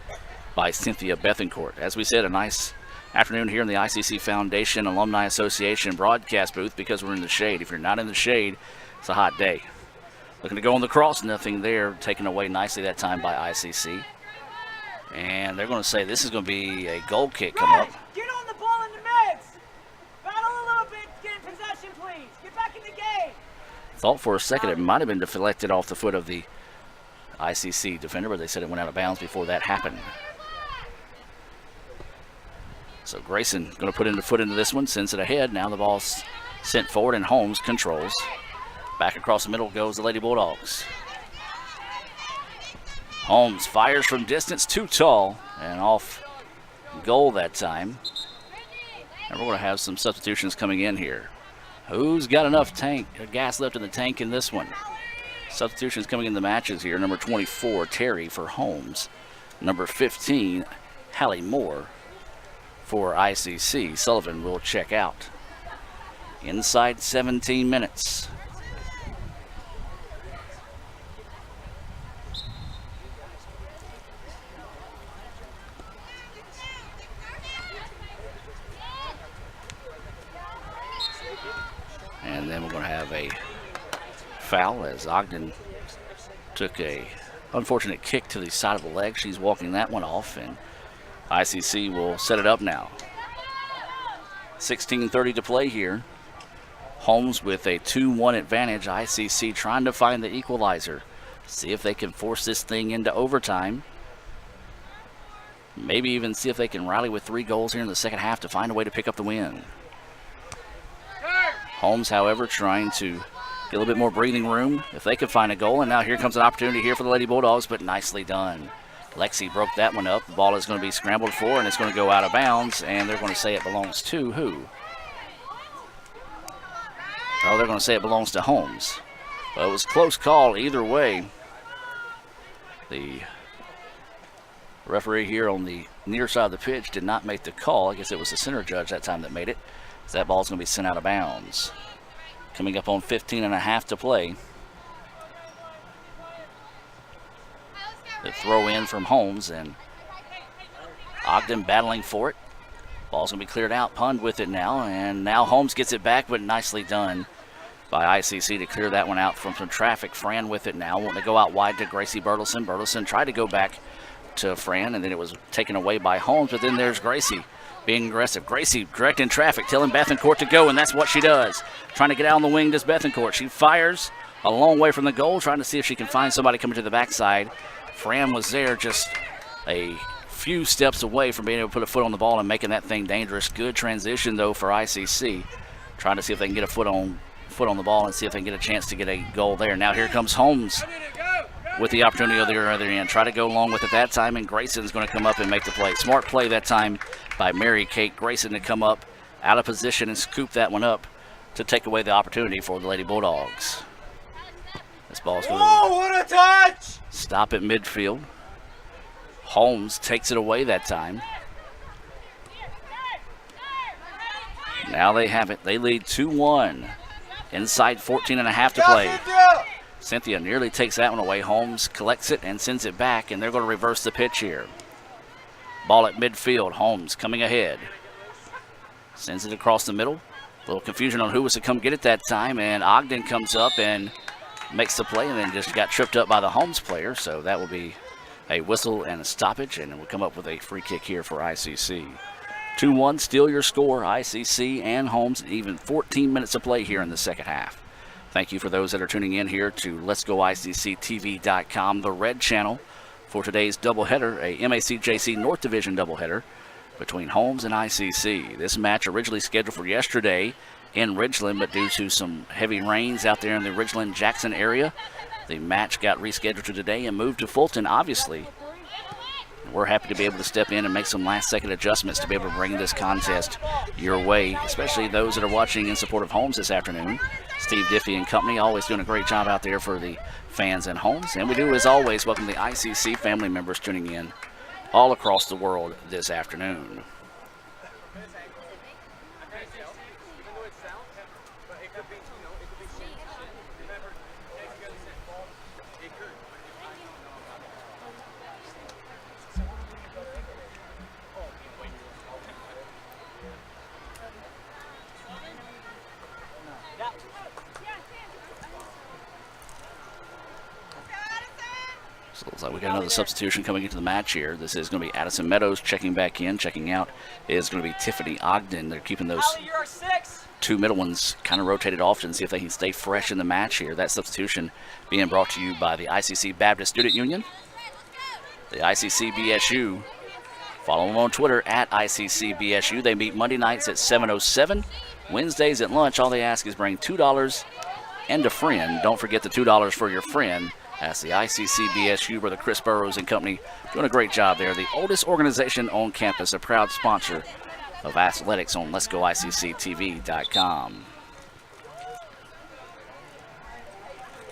[SPEAKER 8] by Cynthia Bethencourt. As we said, a nice afternoon here in the ICC Foundation Alumni Association broadcast booth because we're in the shade. If you're not in the shade, it's a hot day. Looking to go on the cross, nothing there. Taken away nicely that time by ICC. And they're going to say this is going to be a goal kick come up.
[SPEAKER 5] Get on the ball in the mix! Battle a little bit, get in possession, please. Get back in the game.
[SPEAKER 8] Thought for a second it might have been deflected off the foot of the ICC defender, but they said it went out of bounds before that happened. So Grayson going to put in the foot into this one, sends it ahead. Now the ball's sent forward, and Holmes controls. Back across the middle goes the Lady Bulldogs. Holmes fires from distance, too tall, and off goal that time. And we're going to have some substitutions coming in here. Who's got enough gas left in the tank in this one? Substitutions coming in the matches here. Number 24, Terry for Holmes. Number 15, Hallie Moore for ICC. Sullivan will check out. Inside 17 minutes. And then we're going to have a foul as Ogden took a unfortunate kick to the side of the leg. She's walking that one off, and ICC will set it up now. 16:30 to play here. Holmes with a 2-1 advantage. ICC trying to find the equalizer. See if they can force this thing into overtime. Maybe even see if they can rally with 3 goals here in the second half to find a way to pick up the win. Holmes, however, trying to get a little bit more breathing room if they could find a goal. And now here comes an opportunity here for the Lady Bulldogs, but nicely done. Lexi broke that one up. The ball is going to be scrambled for, and it's going to go out of bounds, and they're going to say it belongs to who? Oh, they're going to say it belongs to Holmes. Well, it was a close call either way. The referee here on the near side of the pitch did not make the call. I guess it was the center judge that time that made it. So that ball's going to be sent out of bounds. Coming up on 15.5 to play. The throw in from Holmes, and Ogden battling for it. Ball's going to be cleared out. Pund with it now, and now Holmes gets it back, but nicely done by ICC to clear that one out from some traffic. Fran with it now, wanting to go out wide to Gracie Bertelson. Bertelson tried to go back to Fran, and then it was taken away by Holmes, but then there's Gracie being aggressive. Gracie directing traffic, telling Bethencourt to go, and that's what she does. Trying to get out on the wing does Bethencourt. She fires a long way from the goal, trying to see if she can find somebody coming to the backside. Fran was there just a few steps away from being able to put a foot on the ball and making that thing dangerous. Good transition, though, for ICC. Trying to see if they can get a foot on the ball and see if they can get a chance to get a goal there. Now here comes Holmes with the opportunity on the other end. Try to go along with it that time, and Grayson's going to come up and make the play. Smart play that time by Mary Kate Grayson to come up out of position and scoop that one up to take away the opportunity for the Lady Bulldogs. This ball's going to
[SPEAKER 5] what a touch!
[SPEAKER 8] stop at midfield. Holmes takes it away that time. Now they have it. They lead 2-1. Inside 14 and a half to play. Cynthia nearly takes that one away. Holmes collects it and sends it back, and they're going to reverse the pitch here. Ball at midfield. Holmes coming ahead. Sends it across the middle. A little confusion on who was to come get it that time, and Ogden comes up and makes the play and then just got tripped up by the Holmes player, so that will be a whistle and a stoppage, and we'll come up with a free kick here for ICC. 2-1, still your score, ICC and Holmes, even 14 minutes of play here in the second half. Thank you for those that are tuning in here to Let'sGoICCTV.com, the red channel, for today's doubleheader, a MACJC North Division doubleheader between Holmes and ICC. This match originally scheduled for yesterday in Ridgeland, but due to some heavy rains out there in the Ridgeland-Jackson area, the match got rescheduled to today and moved to Fulton, obviously. We're happy to be able to step in and make some last-second adjustments to be able to bring this contest your way, especially those that are watching in support of Holmes this afternoon. Steve Diffie and company always doing a great job out there for the fans in Holmes. And we do, as always, welcome the ICC family members tuning in all across the world this afternoon. So it looks like we got another substitution coming into the match here. This is going to be Addison Meadows checking back in. Checking out is going to be Tiffany Ogden. They're keeping those two middle ones kind of rotated off and see if they can stay fresh in the match here. That substitution being brought to you by the ICC Baptist Student Union, the ICC BSU. Follow them on Twitter at ICC BSU. They meet Monday nights at 7:07. Wednesdays at lunch, all they ask is bring $2 and a friend. Don't forget the $2 for your friend. That's the ICC BSU, Brother Chris Burrows and company, doing a great job there. The oldest organization on campus, a proud sponsor of athletics on Let'sGoICCTV.com.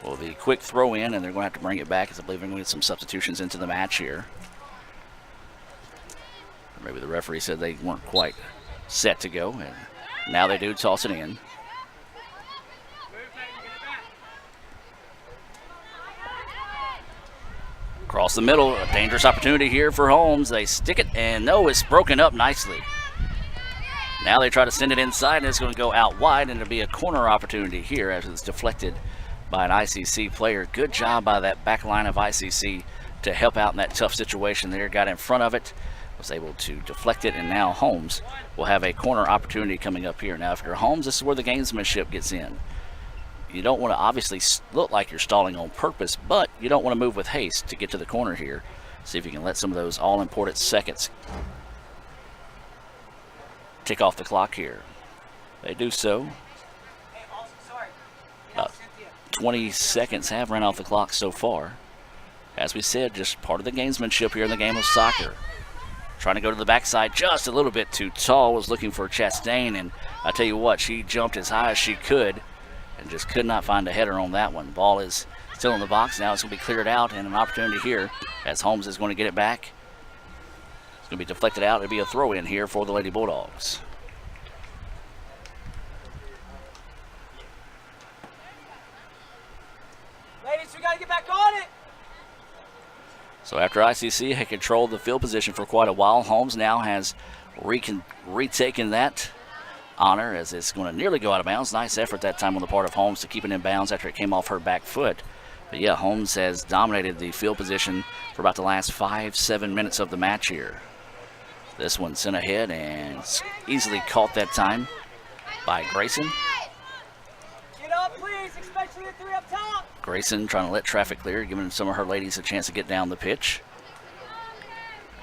[SPEAKER 8] Well, the quick throw in, and they're going to have to bring it back, as I believe they're going to get some substitutions into the match here. Or maybe the referee said they weren't quite set to go, and now they do toss it in. Across the middle, a dangerous opportunity here for Holmes. They stick it, and no, it's broken up nicely. Now they try to send it inside, and it's going to go out wide, and it'll be a corner opportunity here as it's deflected by an ICC player. Good job by that back line of ICC to help out in that tough situation there. Got in front of it, was able to deflect it, and now Holmes will have a corner opportunity coming up here. Now, if you're Holmes, this is where the gamesmanship gets in. You don't want to obviously look like you're stalling on purpose, but you don't want to move with haste to get to the corner here. See if you can let some of those all-important seconds tick off the clock here. They do so. About 20 seconds have run off the clock so far. As we said, just part of the gamesmanship here in the game of soccer. Trying to go to the backside just a little bit too tall, was looking for Chastain, and I tell you what, she jumped as high as she could and just could not find a header on that one. Ball is still in the box. Now it's going to be cleared out, and an opportunity here as Holmes is going to get it back. It's going to be deflected out. It'll be a throw in here for the Lady Bulldogs.
[SPEAKER 5] Ladies, we got to get back on it.
[SPEAKER 8] So after ICC had controlled the field position for quite a while, Holmes now has retaken that honor as it's going to nearly go out of bounds. Nice effort that time on the part of Holmes to keep it in bounds after it came off her back foot. But yeah, Holmes has dominated the field position for about the last 5-7 minutes of the match here. This one sent ahead and easily caught that time by Grayson.
[SPEAKER 5] Get up, please, especially the three up top.
[SPEAKER 8] Grayson trying to let traffic clear, giving some of her ladies a chance to get down the pitch.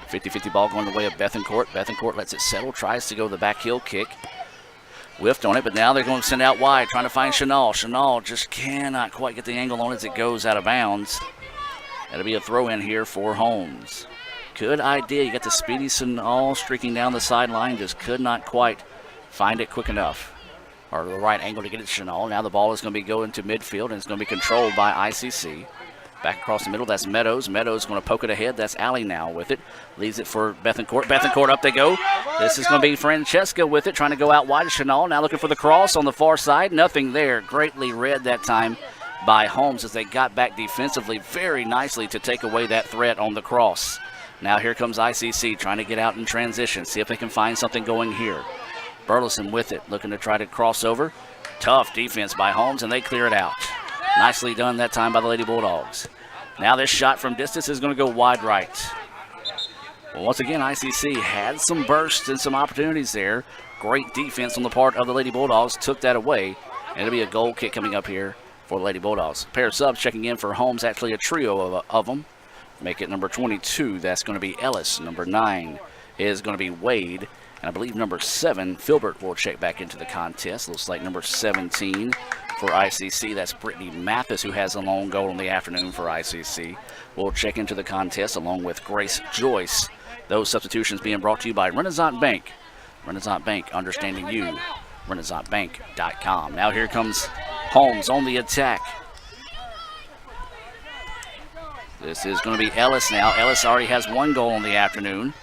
[SPEAKER 8] 50-50 ball going the way of Bethencourt. Bethencourt lets it settle, tries to go the back heel kick. Whiffed on it, but now they're going to send out wide, trying to find Chenal. Chenal just cannot quite get the angle on it as it goes out of bounds. That'll be a throw in here for Holmes. Good idea. You got the speedy Chenal streaking down the sideline, just could not quite find it quick enough, or the right angle to get it to Chenal. Now the ball is going to be going to midfield, and it's going to be controlled by ICC. Back across the middle, that's Meadows. Meadows going to poke it ahead. That's Allie now with it. Leaves it for Bethencourt. Bethencourt, up they go. This is going to be Francesca with it, trying to go out wide to Chenal. Now looking for the cross on the far side. Nothing there. Greatly read that time by Holmes as they got back defensively very nicely to take away that threat on the cross. Now here comes ICC trying to get out in transition. See if they can find something going here. Burleson with it, looking to try to cross over. Tough defense by Holmes, and they clear it out. Nicely done that time by the Lady Bulldogs. Now this shot from distance is going to go wide right. Well, once again, ICC had some bursts and some opportunities there. Great defense on the part of the Lady Bulldogs. Took that away. And it'll be a goal kick coming up here for the Lady Bulldogs. A pair of subs checking in for Holmes, actually a trio of them. Make it number 22. That's going to be Ellis. Number 9 is going to be Wade. And I believe number 7, Filbert, will check back into the contest. Looks like number 17 for ICC. That's Britney Mathis, who has a lone goal in the afternoon for ICC. We'll check into the contest along with Grace Joyce. Those substitutions being brought to you by Renaissance Bank. Renaissance Bank, understanding you. RenaissanceBank.com. Now here comes Holmes on the attack. This is going to be Ellis now. Ellis already has 1 goal in the afternoon.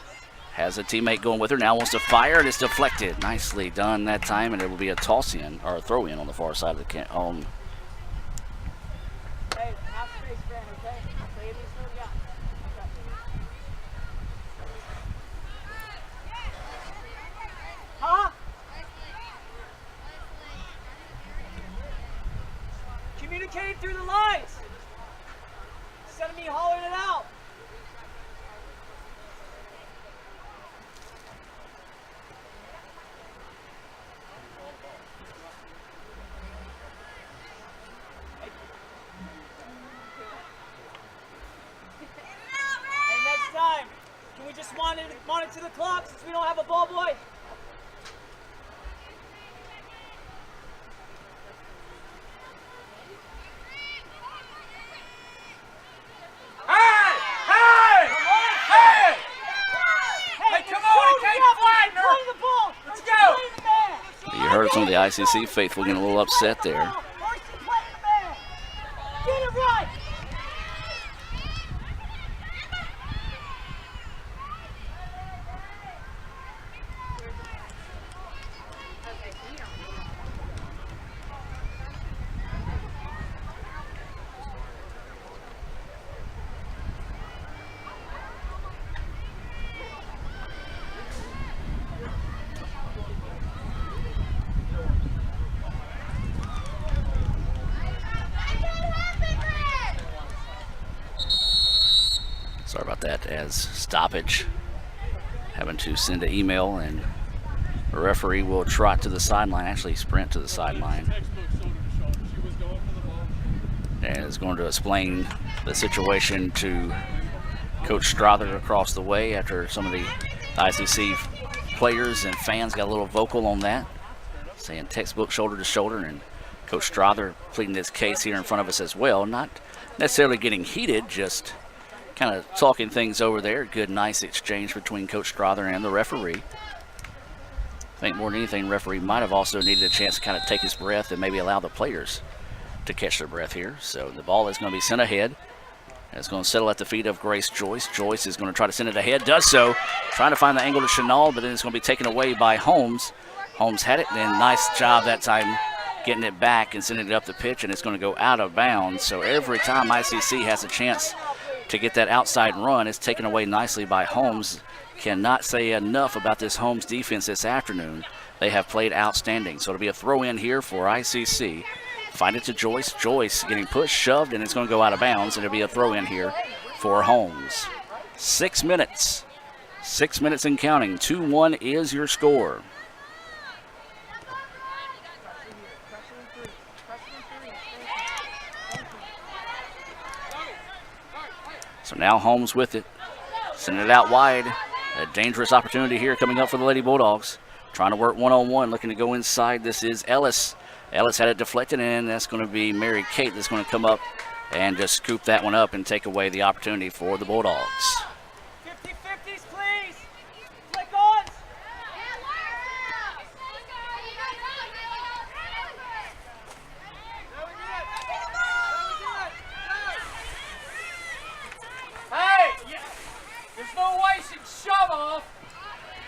[SPEAKER 8] Has a teammate going with her. Now wants to fire. It is deflected. Nicely done that time, and it will be a toss-in, or a throw-in on the far side of the Hey, half space, Fran, okay? Play it easy, yeah.
[SPEAKER 5] Huh? Communicating through the lines. Instead of me hollering it out. Just monitor the clock since we don't have a ball boy. Hey! Hey! Hey! Hey, come on, Kate Flatner! The ball. Let's go!
[SPEAKER 8] You heard some of the ICC faithful getting a little upset there.
[SPEAKER 5] Get it right!
[SPEAKER 8] Sorry about that, as stoppage. Having to send an email, and the referee will trot to the sideline, actually sprint to the sideline. And is going to explain the situation to Coach Strother across the way after some of the ICC players and fans got a little vocal on that, saying textbook shoulder to shoulder, and Coach Strother pleading this case here in front of us as well. Not necessarily getting heated, just kind of talking things over there. Good, nice exchange between Coach Strother and the referee. I think more than anything, referee might have also needed a chance to kind of take his breath and maybe allow the players to catch their breath here. So the ball is going to be sent ahead. It's going to settle at the feet of Grace Joyce. Joyce is going to try to send it ahead, does so. Trying to find the angle to Chenal, but then it's going to be taken away by Holmes. Holmes had it, and nice job that time getting it back and sending it up the pitch, and it's going to go out of bounds. So every time ICC has a chance to get that outside run, it's taken away nicely by Holmes. Cannot say enough about this Holmes defense this afternoon. They have played outstanding. So it'll be a throw in here for ICC. Find it to Joyce. Joyce getting pushed, shoved, and it's going to go out of bounds, and it'll be a throw in here for Holmes. 6 minutes. 6 minutes and counting. 2-1 is your score. So now Holmes with it. Sending it out wide. A dangerous opportunity here coming up for the Lady Bulldogs. Trying to work one-on-one, looking to go inside. This is Ellis. Ellis had it deflected, and that's going to be Mary Kate that's going to come up and just scoop that one up and take away the opportunity for the Bulldogs.
[SPEAKER 5] 50-50s, please. Click on. no way should shove off.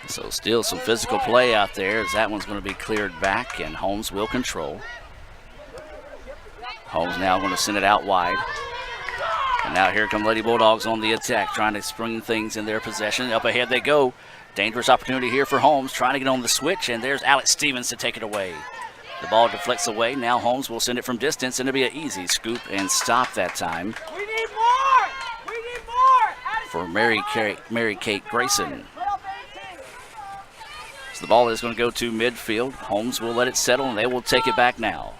[SPEAKER 8] So still some physical play out there as that one's going to be cleared back, and Holmes will control. Holmes now going to send it out wide. And now here come Lady Bulldogs on the attack, trying to spring things in their possession. Up ahead they go. Dangerous opportunity here for Holmes, trying to get on the switch, and there's Alex Stevens to take it away. The ball deflects away. Now Holmes will send it from distance, and it'll be an easy scoop and stop that time
[SPEAKER 5] We need more! We need more!
[SPEAKER 8] for Mary Kate Grayson. So the ball is going to go to midfield. Holmes will let it settle, and they will take it back now.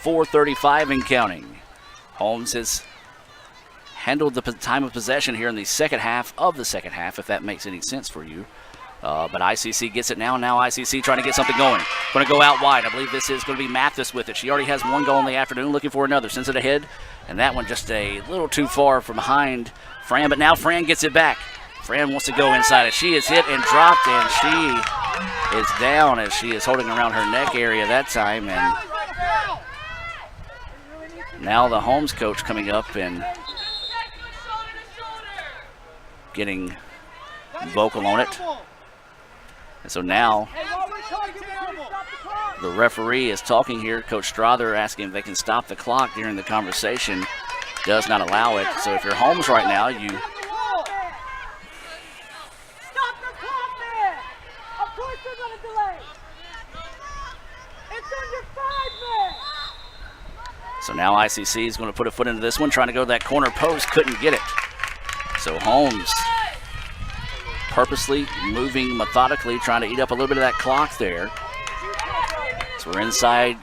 [SPEAKER 8] 4:35 and counting. Holmes has handled the time of possession here in the second half of the second half, if that makes any sense for you. But ICC gets it now. Now ICC trying to get something going. Going to go out wide. I believe this is going to be Mathis with it. She already has one goal in the afternoon, looking for another. Sends it ahead, and that one just a little too far from behind Fran, but now Fran gets it back. Fran wants to go inside it. She is hit and dropped, and she is down as she is holding around her neck area that time. And now the Holmes coach coming up and getting vocal on it. And so now the referee is talking here. Coach Strother asking if they can stop the clock during the conversation. Does not allow it. So if you're Holmes right now, you
[SPEAKER 5] Stop the clock, man! Of course they're gonna delay! It's under 5 minutes!
[SPEAKER 8] So now ICC is going to put a foot into this one, trying to go to that corner post, couldn't get it. So Holmes purposely moving methodically, trying to eat up a little bit of that clock there. So we're inside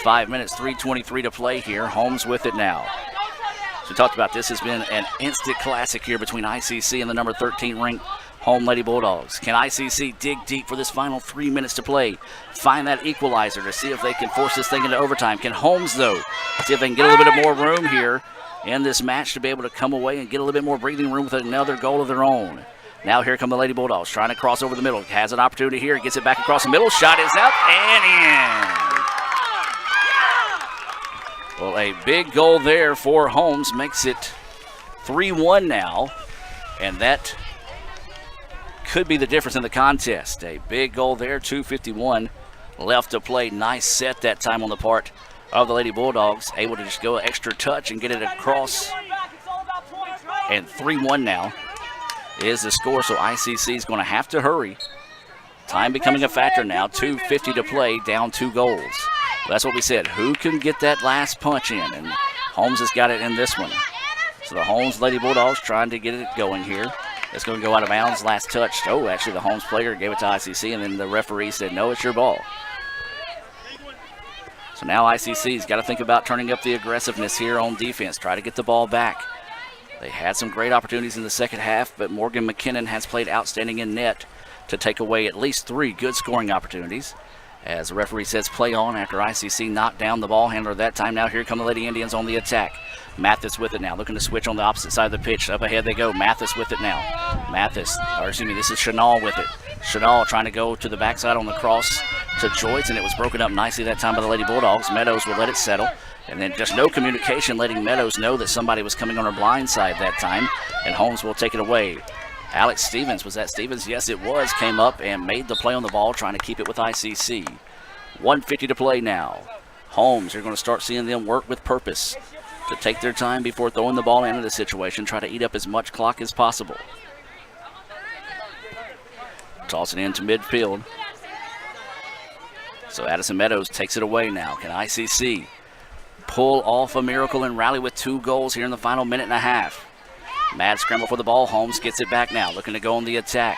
[SPEAKER 8] 5 minutes, 3:23 to play here. Holmes with it now. So we talked about this has been an instant classic here between ICC and the number 13 ranked home Lady Bulldogs. Can ICC dig deep for this final 3 minutes to play? Find that equalizer to see if they can force this thing into overtime. Can Holmes, though, see if they can get a little bit of more room here in this match to be able to come away and get a little bit more breathing room with another goal of their own. Now here come the Lady Bulldogs trying to cross over the middle. Has an opportunity here. Gets it back across the middle. Shot is up and in. Well, a big goal there for Holmes makes it 3-1 now. And that could be the difference in the contest. A big goal there, 2:51 left to play. Nice set that time on the part of the Lady Bulldogs. Able to just go an extra touch and get it across. And 3-1 now is the score, so ICC is going to have to hurry. Time becoming a factor now, 2:50 to play, down 2 goals. Well, that's what we said. Who can get that last punch in? And Holmes has got it in this one. So the Holmes Lady Bulldogs trying to get it going here. It's going to go out of bounds, last touch. Oh, actually the Holmes player gave it to ICC, and then the referee said, no, it's your ball. So now ICC's got to think about turning up the aggressiveness here on defense, try to get the ball back. They had some great opportunities in the second half, but Morgan McKinnon has played outstanding in net to take away at least 3 good scoring opportunities. As the referee says play on after ICC knocked down the ball handler that time. Now here come the Lady Indians on the attack. Mathis with it now, looking to switch on the opposite side of the pitch. Up ahead they go. Mathis with it now. This is Chenal with it. Chenal trying to go to the backside on the cross to Joyce, and it was broken up nicely that time by the Lady Bulldogs. Meadows will let it settle. And then just no communication, letting Meadows know that somebody was coming on her blind side that time. And Holmes will take it away. Alex Stevens, was that Stevens? Yes, it was. Came up and made the play on the ball, trying to keep it with ICC. 1:50 to play now. Holmes, you're going to start seeing them work with purpose to take their time before throwing the ball into the situation, try to eat up as much clock as possible. Toss it into midfield. So Addison Meadows takes it away now. Can ICC pull off a miracle and rally with 2 goals here in the final minute and a half? Mad scramble for the ball. Holmes gets it back now, looking to go on the attack.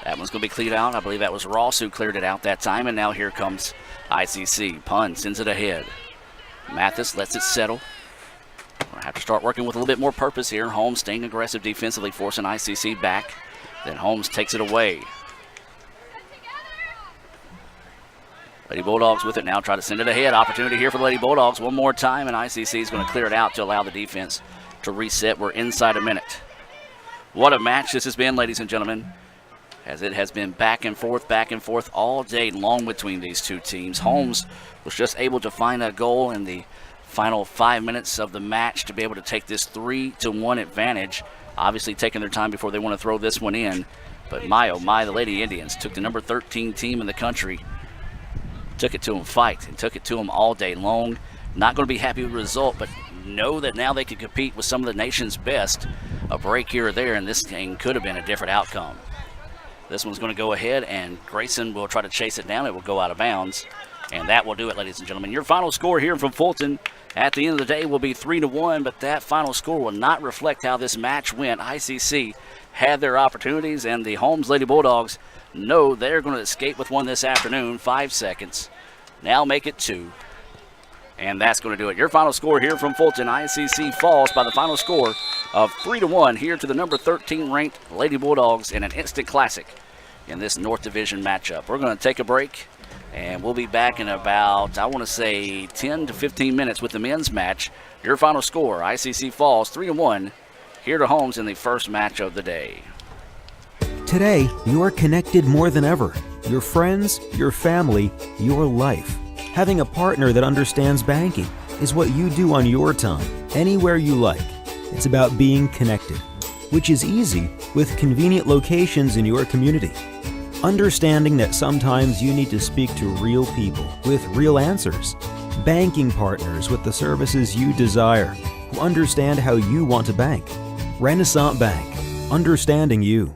[SPEAKER 8] That one's going to be cleared out. I believe that was Ross who cleared it out that time, and now here comes ICC. Pun sends it ahead. Mathis lets it settle. We'll have to start working with a little bit more purpose here. Holmes staying aggressive defensively, forcing ICC back. Then Holmes takes it away. Lady Bulldogs with it now, try to send it ahead. Opportunity here for the Lady Bulldogs one more time, and ICC is going to clear it out to allow the defense to reset. We're inside a minute. What a match this has been, ladies and gentlemen, as it has been back and forth all day long between these two teams. Holmes was just able to find a goal in the Final 5 minutes of the match to be able to take this 3-1 advantage. Obviously taking their time before they want to throw this one in. But my, oh my, the Lady Indians took the number 13 team in the country, took it to them fight, and took it to them all day long. Not going to be happy with the result, but know that now they can compete with some of the nation's best. A break here or there, and this game could have been a different outcome. This one's going to go ahead, and Grayson will try to chase it down. It will go out of bounds, and that will do it, ladies and gentlemen. Your final score here from Fulton at the end of the day will be 3-1, but that final score will not reflect how this match went. ICC had their opportunities, and the Holmes Lady Bulldogs know they're going to escape with one this afternoon. 5 seconds. Now make it 2. And that's going to do it. Your final score here from Fulton. ICC falls by the final score of 3-1 here to the number 13 ranked Lady Bulldogs in an instant classic in this North Division matchup. We're going to take a break, and we'll be back in about, I want to say, 10 to 15 minutes with the men's match. Your final score, ICC falls 3-1 here to Holmes in the first match of the day.
[SPEAKER 9] Today, you are connected more than ever. Your friends, your family, your life. Having a partner that understands banking is what you do on your time, anywhere you like. It's about being connected, which is easy with convenient locations in your community. Understanding that sometimes you need to speak to real people with real answers. Banking partners with the services you desire, who understand how you want to bank. Renaissance Bank, understanding you.